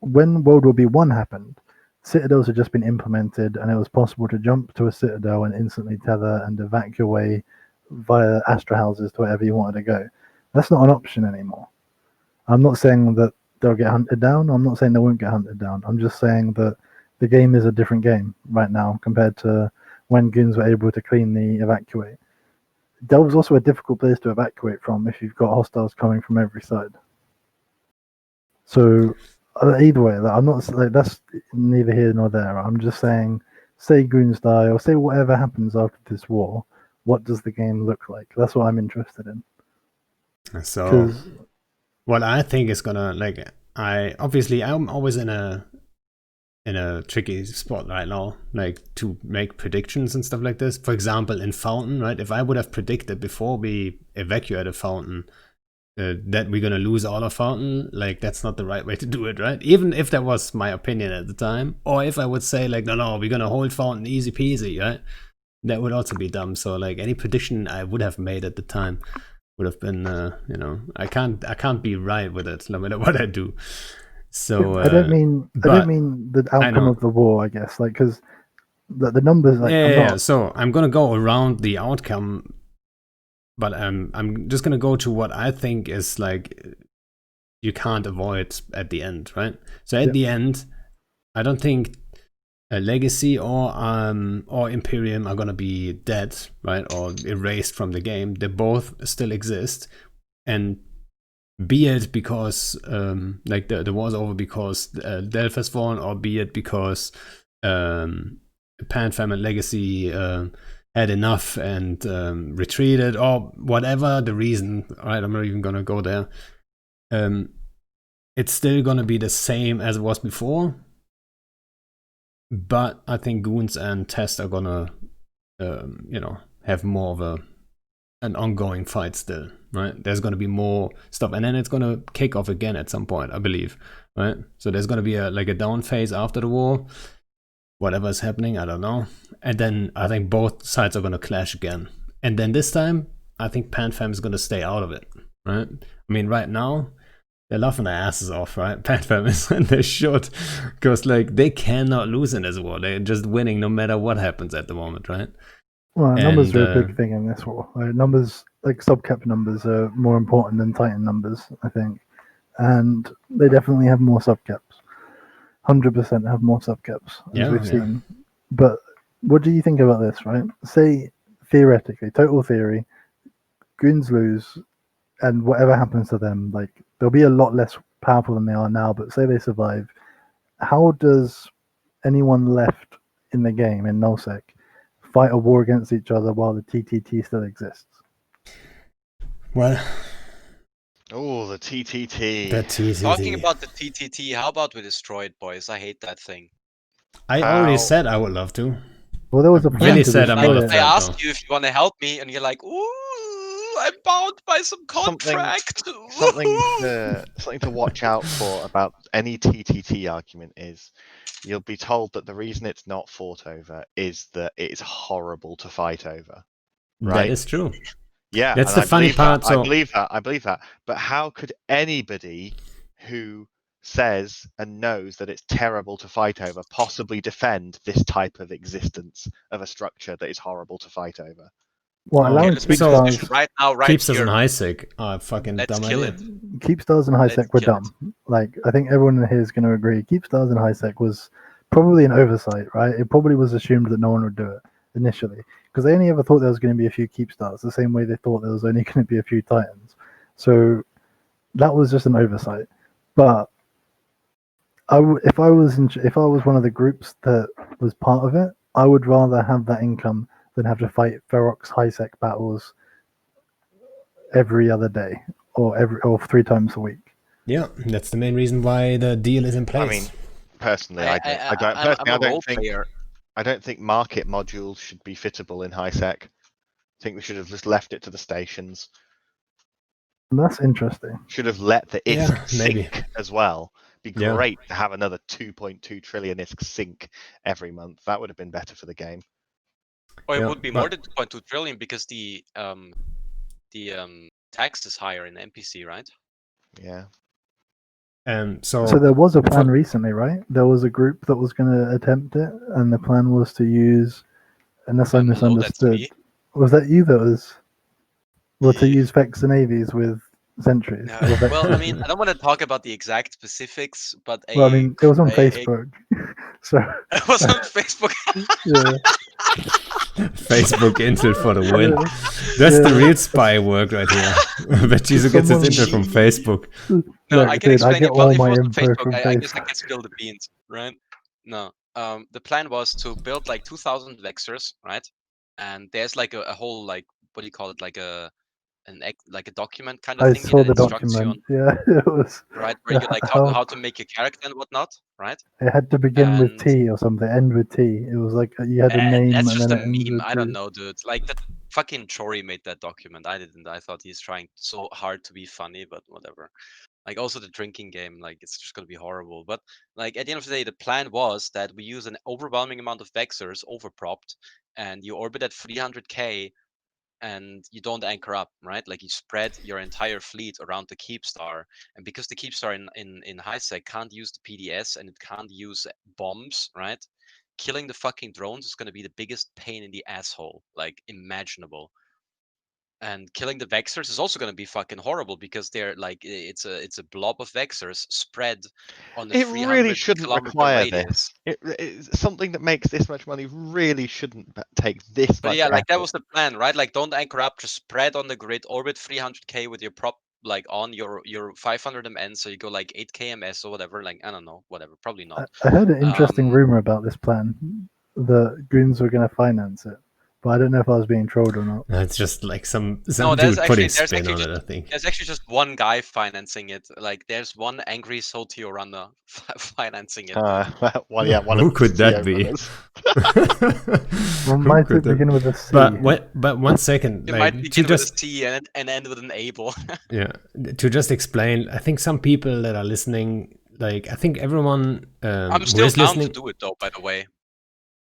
When World War B1 happened, citadels had just been implemented, and it was possible to jump to a citadel and instantly tether and evacuate via Astra houses to wherever you wanted to go. That's not an option anymore. I'm not saying that they'll get hunted down. I'm not saying they won't get hunted down. I'm just saying that the game is a different game right now compared to when goons were able to cleanly evacuate. Delve's also a difficult place to evacuate from if you've got hostiles coming from every side. So either way, I'm not like that's neither here nor there. I'm just saying, say goons die or say whatever happens after this war, what does the game look like? That's what I'm interested in. So what I think is gonna, like, I'm always in a tricky spot right now, like, to make predictions and stuff like this. For example, in Fountain, right? If I would have predicted before we evacuated Fountain that we're gonna lose all of Fountain, like, that's not the right way to do it, right? Even if that was my opinion at the time, or if I would say like, no, we're gonna hold Fountain easy peasy, right? that would also be dumb. So like any prediction I would have made at the time would have been, I can't be right with it no matter what I do. So I don't mean the outcome know. of the war. I guess like because the numbers like yeah. So I'm gonna go around the outcome, but I'm just gonna go to what I think is like you can't avoid at the end, right? So at the end, I don't think a Legacy or Imperium are gonna be dead, right, or erased from the game. They both still exist, and be it because like the war's over because Delph has fallen, or be it because Pan and Legacy had enough and retreated, or whatever the reason. All right, I'm not even gonna go there. It's still gonna be the same as it was before, but I think Goons and Test are gonna, have more of an ongoing fight still, right? There's gonna be more stuff, and then it's gonna kick off again at some point, I believe, right? So there's gonna be a down phase after the war, whatever is happening, I don't know, and then I think both sides are gonna clash again, and then this time I think PanFam is gonna stay out of it, right? I mean, right now they're laughing their asses off, right? PanFam is, and they should, because like they cannot lose in this war. They're just winning no matter what happens at the moment, right? Well, numbers are a big thing in this war. Numbers, like subcap numbers, are more important than Titan numbers, I think, and they definitely have more subcaps. 100% have more subcaps, as we've seen. But what do you think about this, right? Say, theoretically, total theory, Goons lose, and whatever happens to them, like, they'll be a lot less powerful than they are now, but say they survive. How does anyone left in the game, in nullsec, fight a war against each other while the TTT still exists? Well, oh, the TTT. The TTT. Talking about the TTT, how about we destroy it, boys? I hate that thing. I already said I would love to. Well, there was a plan really to said I'm not a I threat, asked though. you if you want to help me, and you're like, "Ooh, I'm bound by some contract." Something to watch out for about any TTT argument is you'll be told that the reason it's not fought over is that it's horrible to fight over. Right? That is true. Yeah, that's and the funny part. I believe that. But how could anybody who says and knows that it's terrible to fight over possibly defend this type of existence of a structure that is horrible to fight over? Well, allowing let's make a Keepstars decision right now, right Keepstars here. and Highsec are fucking Let's dumb kill idea. it. Keepstars and Highsec were kill dumb. Like, I think everyone in here is going to agree. Keepstars and Highsec was probably an oversight, right? It probably was assumed that no one would do it initially, because they only ever thought there was going to be a few Keepstars, the same way they thought there was only going to be a few Titans. So that was just an oversight. But if I was one of the groups that was part of it, I would rather have that income than have to fight Ferox Highsec battles every other day or 3 times a week. Yeah, that's the main reason why the deal is in place. I mean, personally, I don't think market modules should be fittable in Highsec. I think we should have just left it to the stations. That's interesting. Should have let the ISK maybe. sink as well. Be great to have another 2.2 trillion ISK sink every month. That would have been better for the game. Or it would be more than 2.2 trillion because the tax is higher in NPC, right? Yeah. So there was a plan recently, right? There was a group that was going to attempt it, and the plan was to use, unless I misunderstood, was that you that was, to use Vex and Avies with sentries? No. Well, I mean, I don't want to talk about the exact specifics, but well, I mean, it was on Facebook, so it was on Facebook. Yeah. Facebook intel for the win. That's the real spy work right here. Vertiso gets his intel from Facebook. No, I can explain it. Well, if it was on Facebook, I guess I can spill the beans, right? No. The plan was to build like 2,000 Vexers, right? And there's like a whole, like, what do you call it? Like a document kind of thing. I saw the document. Yeah, it was right where you like how to make a character and whatnot, right? It had to begin with T or something, end with T. It was like you had a name. That's and just then a meme. I don't know, dude. Like that fucking Chori made that document. I didn't. I thought he's trying so hard to be funny, but whatever. Like also the drinking game, like it's just gonna be horrible. But like at the end of the day, the plan was that we use an overwhelming amount of Vexers overpropped, and you orbit at 300k and you don't anchor up, right? Like you spread your entire fleet around the keep star, and because the keep star in high sec can't use the PDS and it can't use bombs, right? Killing the fucking drones is going to be the biggest pain in the asshole, like imaginable. And killing the Vexers is also going to be fucking horrible because they're like it's a blob of Vexers spread on a It really 300 shouldn't kilometer require radius. this. It's something that makes this much money really shouldn't take this But much yeah, like that effort. was the plan, right? Like don't anchor up, just spread on the grid, orbit 300k with your prop like on your 500 MN, so you go like 8k MS or whatever. Like I don't know, whatever, probably not. I heard an interesting Um, rumor about this plan. The goons were going to finance it, but I don't know if I was being trolled or not. It's just like some no, dude putting spin on just it, I think. there's actually just one guy financing it. Like there's one angry Sotio runner financing it. Well, yeah, one Who of the could that CTO be? runners. Well, Who might could it that- begin with a C? But 1 second, It like might to begin with just a C and end with an Able. yeah, to just explain, I think some people that are listening, like I think everyone I'm who still is down listening, to do it though, by the way.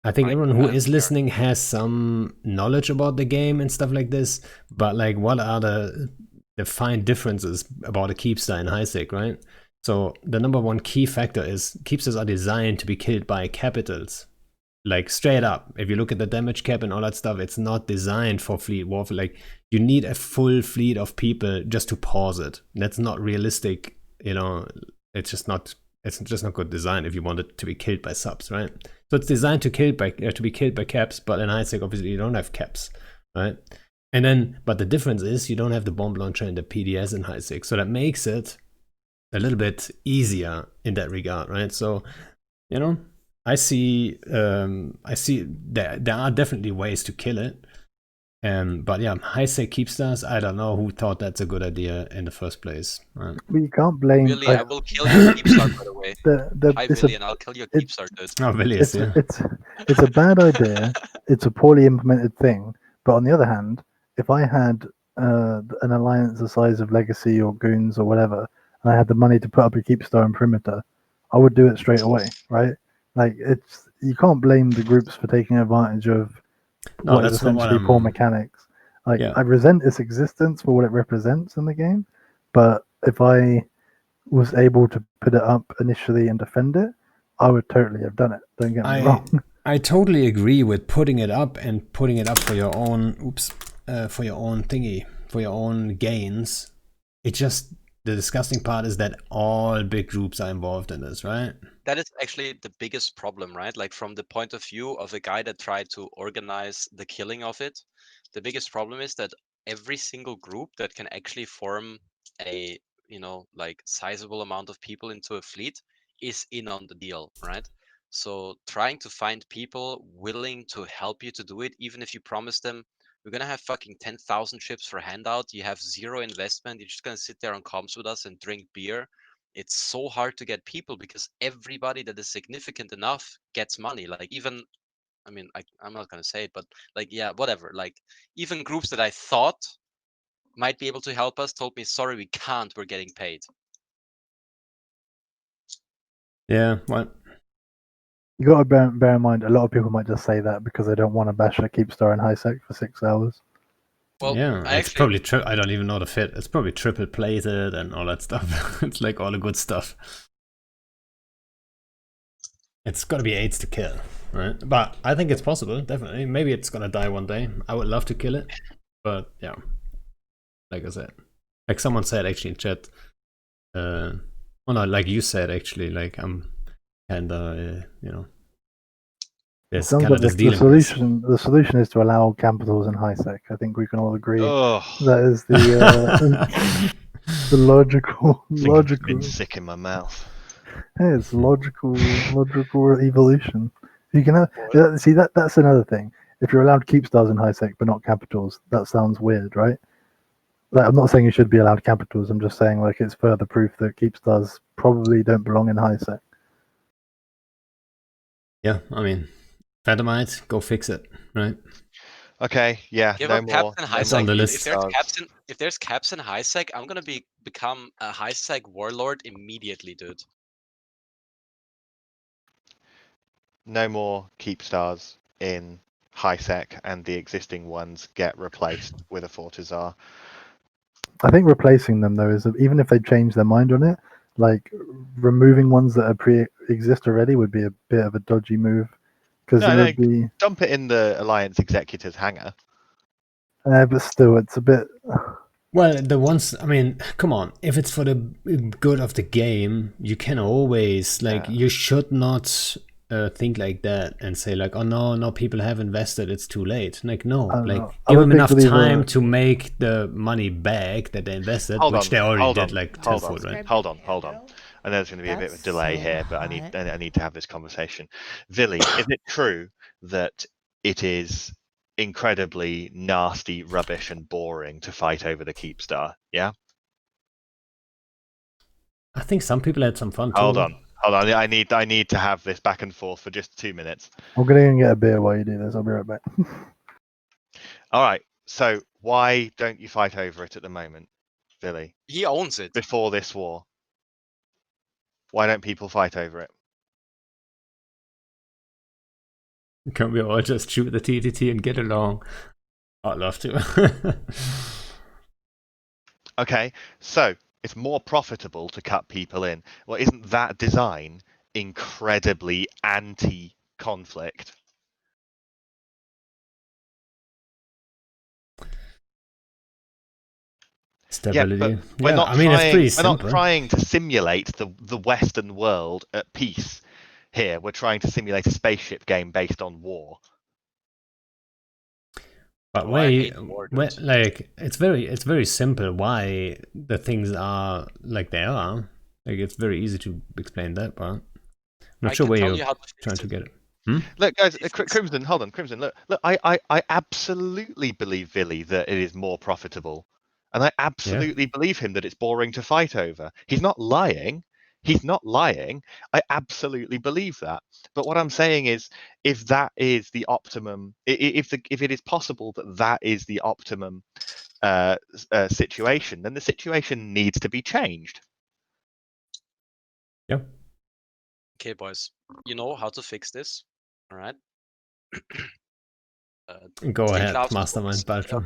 I think Like, everyone who I don't is care. listening has some knowledge about the game and stuff like this. But like, what are the fine differences about a keepstar in highsec, right? So the number one key factor is keepstars are designed to be killed by capitals. Like straight up, if you look at the damage cap and all that stuff, it's not designed for fleet warfare. Like you need a full fleet of people just to pause it. That's not realistic, you know. It's just not good design if you want it to be killed by subs, right? So it's designed to be killed by caps, but in highsec obviously you don't have caps, right? And then, but the difference is you don't have the bomb launcher and the PDS in highsec, so that makes it a little bit easier in that regard, right? So, you know, I see there are definitely ways to kill it. But yeah, highsec keepstars, I don't know who thought that's a good idea in the first place. Right? But you can't blame. Really, I will kill your Keepstar, by the way. Hi, It's Willy, and I'll kill your Keepstar, dude. Oh, Villiers, yeah. it's a bad idea. It's a poorly implemented thing. But on the other hand, if I had an alliance the size of Legacy or Goons or whatever, and I had the money to put up a Keepstar and Perimeter, I would do it straight away, right? Like you can't blame the groups for taking advantage of No, what is that's not what essentially poor I'm. mechanics. Like Yeah. I resent its existence for what it represents in the game, but if I was able to put it up initially and defend it, I would totally have done it. Don't get me wrong. I totally agree with putting it up and putting it up for your own for your own thingy, for your own gains. It just, the disgusting part is that all big groups are involved in this, right? That is actually the biggest problem, right? Like from the point of view of a guy that tried to organize the killing of it, the biggest problem is that every single group that can actually form a, like sizable amount of people into a fleet is in on the deal, right? So trying to find people willing to help you to do it, even if you promise them, we're gonna have fucking 10,000 ships for handout, you have zero investment, you're just gonna sit there on comms with us and drink beer. It's so hard to get people because everybody that is significant enough gets money. Like even, I mean, I'm not gonna say it, but like, yeah, whatever. Like even groups that I thought might be able to help us told me, sorry, we can't. We're getting paid. Yeah, what? You got to bear in mind, a lot of people might just say that because they don't want to bash a Keepstar in high sec for 6 hours. Well, yeah, I it's actually, probably I don't even know the fit. It's probably triple plated and all that stuff. It's like all the good stuff. It's got to be 8s to kill, right? But I think it's possible, definitely. Maybe it's gonna die one day. I would love to kill it, but yeah, like I said, like someone said actually in chat. Oh no, like you said actually, like I'm kinda, It there's sounds kind like of this the dealing with this. the solution is to allow capitals in high sec. I think we can all agree Ugh, that is the the logical I think I've been sick in my mouth. Hey, it's logical evolution. You can see that's another thing. If you're allowed Keepstars in high sec but not capitals, that sounds weird, right? Like I'm not saying you should be allowed capitals. I'm just saying like it's further proof that Keepstars probably don't belong in high sec. Yeah, I mean, Phantomite, go fix it, right? Okay, yeah, give no up caps more. and No high It's sec. on the more list. If there's caps in high sec, I'm gonna become a high sec warlord immediately, dude. No more keep stars in high sec and the existing ones get replaced with a Fortizar. I think replacing them though is even if they change their mind on it, like removing ones that are pre-exist already would be a bit of a dodgy move because it No, would be. dump it in the Alliance Executors hangar. But still, it's a bit. Well, the ones, I mean, come on. If it's for the good of the game, you can always, like, Yeah. you should not think like that and say, like, oh no, people have invested, it's too late. Like, no, I don't like, know. I'm give a them big enough believer- time to make the money back that they invested, Hold which on, they already hold did, on, like, hold on. tenfold, right? Hold on. I know there's going to be a bit of a That's delay so here, but I hot. need to have this conversation. Villy, is it true that it is incredibly nasty, rubbish, and boring to fight over the Keep Star? Yeah. I think some people had some fun Hold too. on. I need to have this back and forth for just 2 minutes. I'm gonna go and get a beer while you do this. I'll be right back. All right. So why don't you fight over it at the moment, Villy? He owns it. Before this war, why don't people fight over it? Can we all just shoot the TTT and get along? I'd love to. Okay, so it's more profitable to cut people in. Well, isn't that design incredibly anti-conflict? Stability. We're Yeah, not I mean, it's pretty we're not simple. trying to simulate the Western world at peace here. We're trying to simulate a spaceship game based on war. But Oh, I hate war, dude. like, it's very simple why the things are like they are. Like, it's very easy to explain that, but I'm not I sure can where tell you're you how to trying fix to it. get it. Look, guys, If it's- Crimson, hold on, Crimson. Look, I absolutely believe Villy that it is more profitable, and I absolutely believe him that it's boring to fight over. He's not lying. He's not lying. I absolutely believe that. But what I'm saying is, if that is the optimum, if it is possible that that is the optimum situation, then the situation needs to be changed. Yep. Okay, boys, you know how to fix this, all right? Go Three ahead, gloves. Mastermind Balto.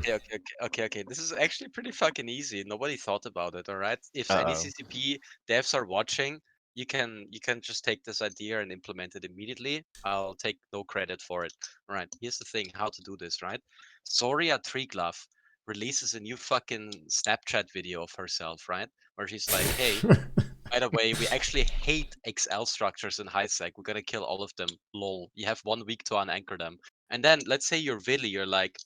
Okay. This is actually pretty fucking easy. Nobody thought about it, all right? If any Uh-oh. CCP devs are watching, you can just take this idea and implement it immediately. I'll take no credit for it. All right, here's the thing: how to do this, right? Zoria Treeglove releases a new fucking Snapchat video of herself, right? Where she's like, "Hey, by the way, we actually hate XL structures in high sec. We're gonna kill all of them. Lol. You have 1 week to unanchor them." And then let's say you're Villy, you're like,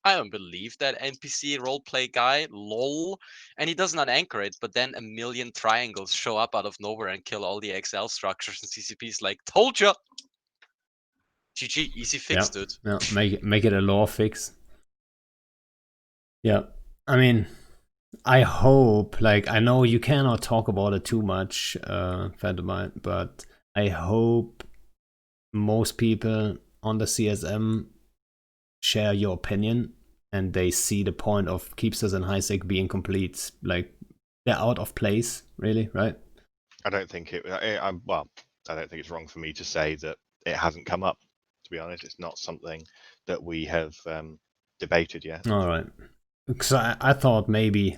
I don't believe that NPC roleplay guy, lol. And he doesn't unanchor it, but then a million triangles show up out of nowhere and kill all the XL structures, and CCP's like, told ya! GG, easy fix, dude. Yeah, make it a law fix. Yeah, I mean, I hope, like, I know you cannot talk about it too much, Phantomite, but I hope most people on the CSM share your opinion and they see the point of Keepsters and Highsec being complete. Like, they're out of place, really, right? I don't think I don't think it's wrong for me to say that it hasn't come up. To be honest, it's not something that we have debated yet. All right. Because I thought maybe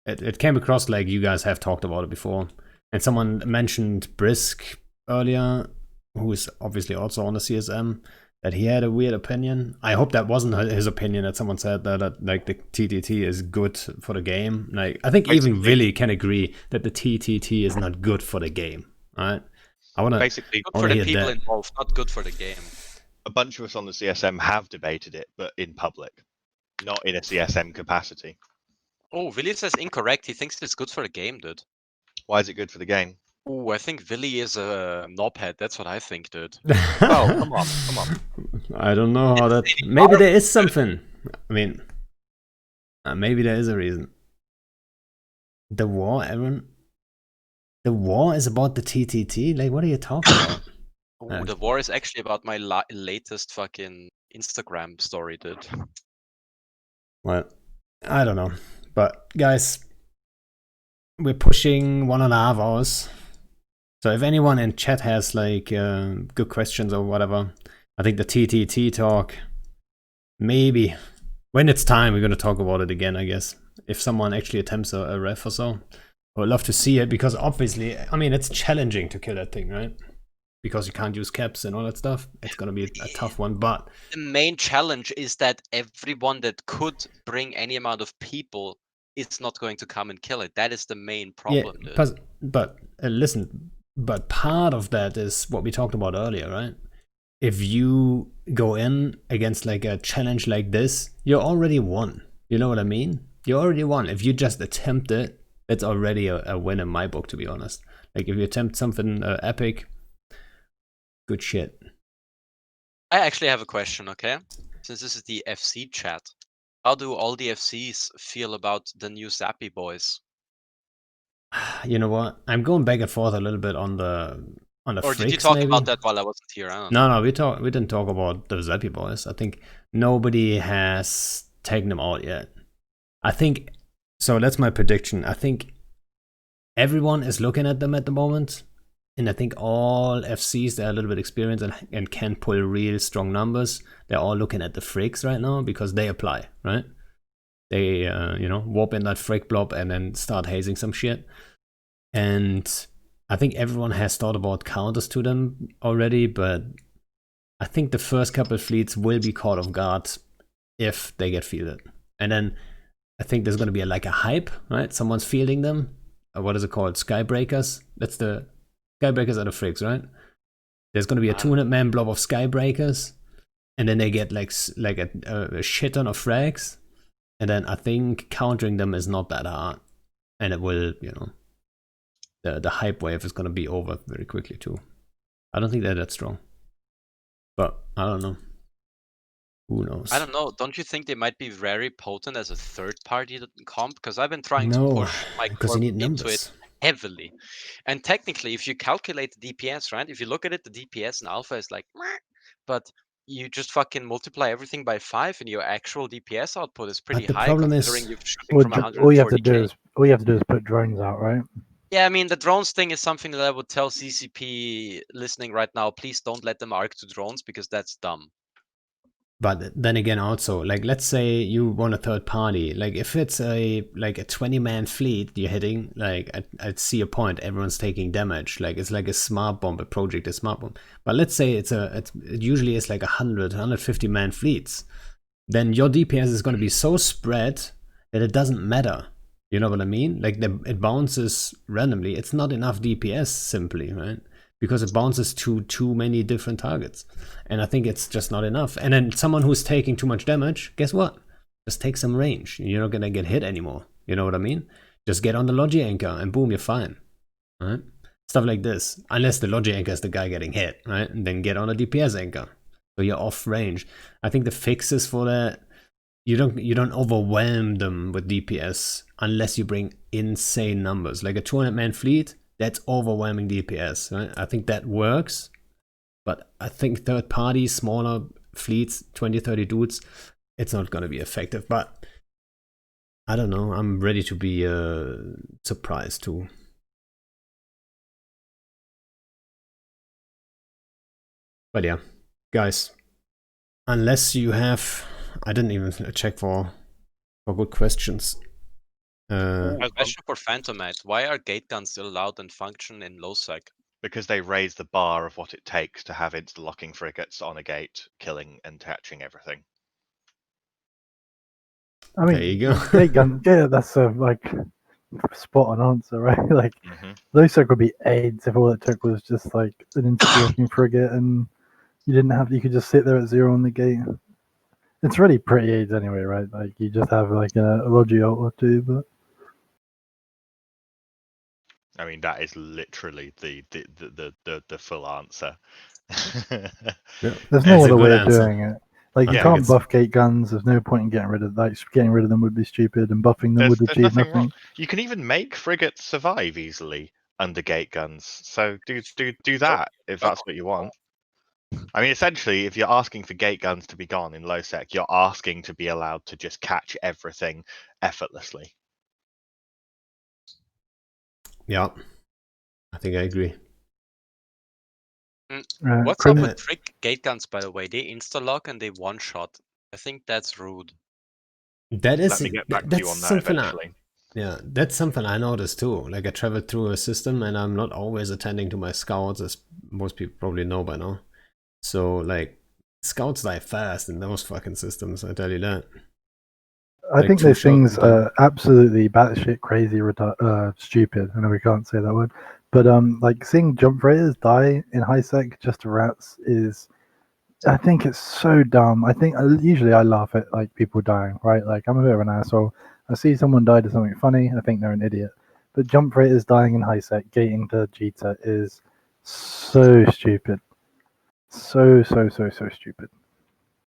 it came across like you guys have talked about it before. And someone mentioned Brisk earlier, who is obviously also on the CSM, that he had a weird opinion. I hope that wasn't his opinion, that someone said that like the TTT is good for the game. Like, I think even Villy can agree that the TTT is not good for the game. All right. I want to Basically, Good for the people involved, not good for the game. a bunch of us on the CSM have debated it, but in public, not in a CSM capacity. Oh, Villy says incorrect. He thinks it's good for the game, dude. Why is it good for the game? Oh, I think Villy is a knobhead. That's what I think, dude. Oh, come on. I don't know how that. Maybe there is something. I mean, maybe there is a reason. The war, Aaron. The war is about the TTT. Like, what are you talking about? Oh, the war is actually about my latest fucking Instagram story, dude. Well, I don't know, but guys, we're pushing 1.5 hours. So if anyone in chat has like good questions or whatever, I think the TTT talk Maybe. When it's time, we're going to talk about it again, I guess. If someone actually attempts a ref or so. I would love to see it, because obviously, I mean, it's challenging to kill that thing, right? Because you can't use caps and all that stuff. It's going to be a tough one, but... The main challenge is that everyone that could bring any amount of people is not going to come and kill it. That is the main problem, yeah, dude. but listen, but part of that is what we talked about earlier, right? If you go in against like a challenge like this, you already won. You know what I mean? You already won. If you just attempt it, it's already a win in my book, to be honest. Like if you attempt something epic, good shit. I actually have a question, okay? Since this is the FC chat, how do all the FCs feel about the new Zappy boys? You know what? I'm going back and forth a little bit on the Or did you freaks, talk maybe. about that while I wasn't here? I don't know. No, we didn't talk about the Zappy boys. I think nobody has taken them out yet. I think so. That's my prediction. I think everyone is looking at them at the moment, and I think all FCs that are a little bit experienced and can pull real strong numbers, they're all looking at the freaks right now because they apply, right? They warp in that freak blob and then start hazing some shit. And I think everyone has thought about counters to them already, but I think the first couple of fleets will be caught off guard if they get fielded. And then I think there's going to be like a hype, right? Someone's fielding them. What is it called? Skybreakers? That's the Skybreakers are the freaks, right? There's going to be a 200-man blob of Skybreakers, and then they get like a shit ton of frags. And then I think countering them is not that hard. And it will, the hype wave is going to be over very quickly too. I don't think they're that strong. But I don't know. Who knows? I don't know. Don't you think they might be very potent as a third-party comp? Because I've been trying No, to push my because you corp need into numbers. it heavily. And technically, if you calculate the DPS, right? If you look at it, the DPS in alpha is like, meh, but you just fucking multiply everything by 5, and your actual DPS output is pretty But the high problem considering is, you're shooting Well, from all you have to 140k. do is put drones out, right? Yeah, I mean, the drones thing is something that I would tell CCP listening right now, please don't let them arc to drones because that's dumb. but then again, also, like, let's say you want a third party. Like, if it's a 20-man fleet you're hitting, like, I'd see a point. Everyone's taking damage. Like, it's like a smart bomb, a project, a smart bomb. But let's say it usually is like 150-man fleets. Then your DPS is going to be so spread that it doesn't matter. You know what I mean? Like, it bounces randomly. It's not enough DPS simply, right? Because it bounces to too many different targets. And I think it's just not enough. And then someone who's taking too much damage, guess what? Just take some range. You're not going to get hit anymore. You know what I mean? Just get on the Logi Anchor and boom, you're fine. Right? Stuff like this. Unless the Logi Anchor is the guy getting hit, right? And then get on a DPS Anchor. So you're off range. I think the fixes for that, you don't overwhelm them with DPS unless you bring insane numbers. Like a 200-man fleet, that's overwhelming DPS. Right? I think that works. But I think third party, smaller fleets, 20, 30 dudes, it's not going to be effective. But I don't know. I'm ready to be surprised too. But yeah, guys, unless you have, I didn't even check for good questions. A question for Phantomite. Why are gate guns still allowed and function in low sec? Because they raise the bar of what it takes to have insta-locking frigates on a gate, killing and catching everything. I mean, there you go. gate gun, yeah, that's a spot on answer, right? Like, those could be aids if all it took was just like an insta-locking frigate, and you could just sit there at 0 on the gate. It's really pretty aids anyway, right? Like, you just have like a Logi ult or two, but I mean, that is literally the full answer. Yeah, there's no that's a other good way answer. of doing it. Like, you Yeah. can't buff gate guns. There's no point in getting rid of getting rid of them would be stupid, and buffing them would achieve nothing nothing. wrong. You can even make frigates survive easily under gate guns. So do that if that's what you want. I mean, essentially, if you're asking for gate guns to be gone in low sec, you're asking to be allowed to just catch everything effortlessly. Yeah, I think I agree. What's up Crimson, with trick gate guns, by the way? They insta-lock and they one-shot. I think that's rude. That is Let me get back to you that's on that something eventually. yeah, that's something I noticed too. Like I traveled through a system and I'm not always attending to my scouts, as most people probably know by now. So like scouts die fast in those fucking systems, I tell you that. I Like think 2 those shot things done. are absolutely batshit crazy, stupid. I know we can't say that word, but like seeing jump freighters die in high sec just to rats is, I think it's so dumb. I think usually I laugh at like people dying, right? Like I'm a bit of an asshole. I see someone die to something funny, I think they're an idiot. But jump freighters dying in high sec, gating to Jita is so stupid. So stupid.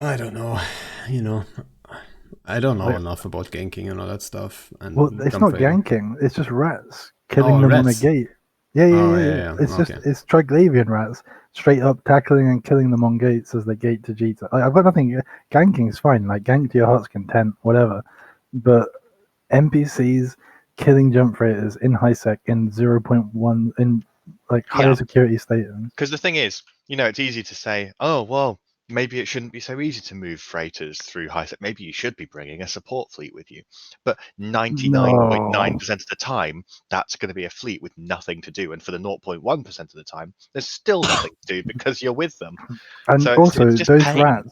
I don't know. You know, I don't know Like, enough about ganking and all that stuff well, and it's jump not fighting. ganking. It's just rats killing Oh, them on a rats. gate. Yeah, yeah, Oh, yeah, yeah, yeah. yeah. It's just Okay. it's Triglavian rats straight up tackling and killing them on gates as they gate to Jita. Like, I've got nothing. Ganking is fine. Like gank to your heart's content, whatever. But NPCs killing jump freighters in high sec in 0.1 in like higher Yeah, security state. because the thing is, it's easy to say, oh well, maybe it shouldn't be so easy to move freighters through high sec. Maybe you should be bringing a support fleet with you. But 99.9% No. of the time, that's going to be a fleet with nothing to do, and for the 0.1% of the time, there's still nothing to do because you're with them. And So it's also, just pain.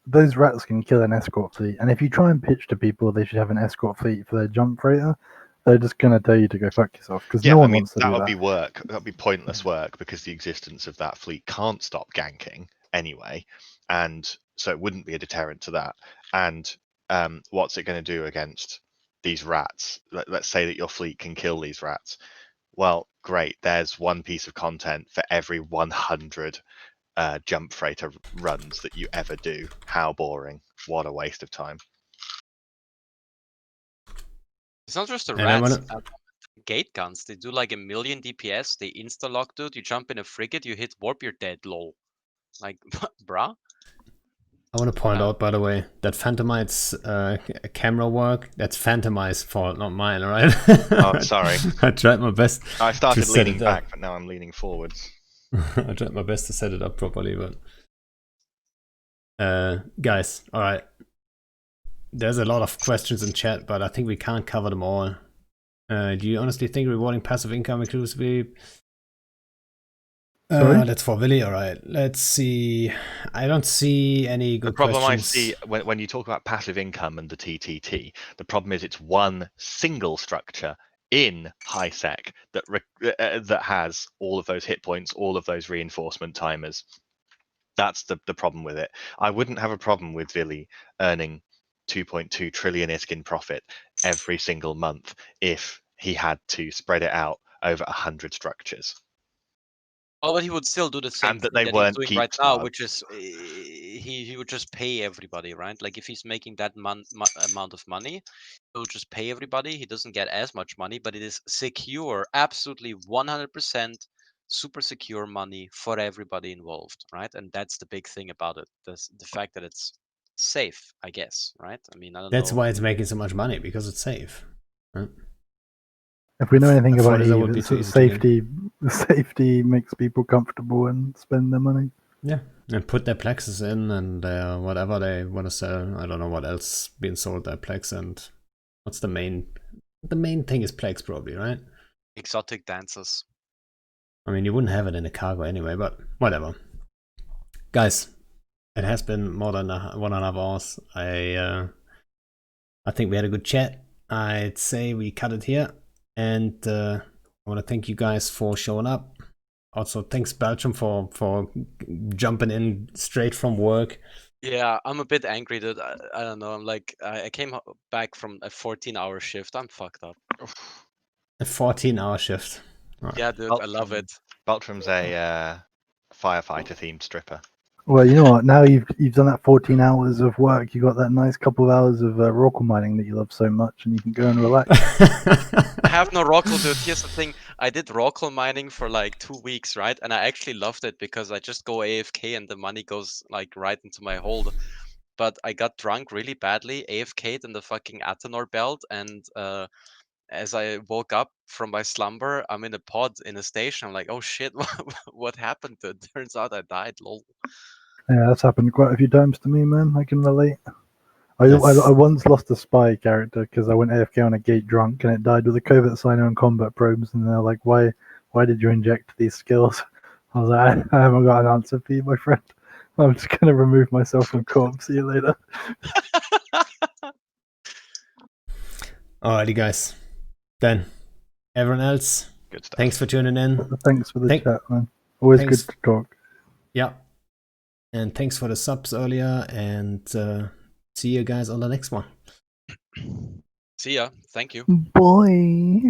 those rats can kill an escort fleet. And if you try and pitch to people they should have an escort fleet for their jump freighter, they're just gonna tell you to go fuck yourself because Yeah, no I one mean wants to that do would that. be work. That would be pointless work because the existence of that fleet can't stop ganking anyway, and so it wouldn't be a deterrent to that. And what's it going to do against these rats? Let's say that your fleet can kill these rats. Well, great. There's one piece of content for every 100 jump freighter runs that you ever do. How boring! What a waste of time. It's not just the And I rats. wanna Gate guns, they do like a million DPS. They insta lock, dude. You jump in a frigate, you hit warp, you're dead. Lol. Like, bruh. point out, by the way, that Phantomite's camera work, that's Phantomite's fault, not mine, alright? Oh, sorry. I tried my best I to started set leaning it back, up. but now I'm leaning forwards. I tried my best to set it up properly, but guys, alright. There's a lot of questions in chat, but I think we can't cover them all. Do you honestly think rewarding passive income exclusively? Sorry. That's for Willy. All right. Let's see. I don't see any The good problem I questions. see when you talk about passive income and the TTT, the problem is it's one single structure in high sec that has all of those hit points, all of those reinforcement timers. That's the problem with it. I wouldn't have a problem with Villy earning 2.2 trillion ISK in profit every single month if he had to spread it out over 100 structures. Oh, but he would still do the same And that thing they that he's weren't doing keep right now, smart. which is he would just pay everybody, right? Like if he's making that amount of money, he'll just pay everybody. He doesn't get as much money, but it is secure, absolutely 100% super secure money for everybody involved, right? And that's the big thing about it. The fact that it's safe, I guess, right? I mean, I don't That's know. why it's making so much money, because it's safe. Right? If we know anything I thought about that Eve, would be it's too that easy to get. safety makes people comfortable and spend their money. Yeah, and put their plexes in and whatever they want to sell. I don't know what else being sold there. Plex and what's the main? The main thing is Plex, probably, right? Exotic dances. I mean, you wouldn't have it in a cargo anyway, but whatever. Guys, it has been more than 1.5 hours. I think we had a good chat. I'd say we cut it here. And I want to thank you guys for showing up. Also, thanks Belgium for jumping in straight from work. Yeah, I'm a bit angry that I don't know. I'm like I came back from a 14-hour shift. I'm fucked up. A 14-hour shift. Right. Yeah, dude, I love it. Beltram's a firefighter themed stripper. Well, you know what? Now you've done that 14 hours of work. You got that nice couple of hours of rock mining that you love so much, and you can go and relax. I have no Rockle, dude. Here's the thing. I did Rockle mining for like 2 weeks, right? And I actually loved it because I just go AFK and the money goes like right into my hold. But I got drunk really badly, AFK'd in the fucking Atenor belt, and as I woke up from my slumber, I'm in a pod in a station. I'm like, oh shit, what happened? Dude? Turns out I died. Lol. Yeah, that's happened quite a few times to me, man. I can relate. I That's- once lost a spy character because I went AFK on a gate drunk and it died with a covert signer and combat probes, and they're like, why did you inject these skills? I was like, I haven't got an answer for you, my friend. I'm just gonna remove myself from corp. See you later. Alrighty, guys. Then, everyone else, Good stuff. thanks for tuning in. Thanks for the Thank- chat, man. Always thanks. good to talk. Yeah. And thanks for the subs earlier, and see you guys on the next one. See ya. Thank you. Boy.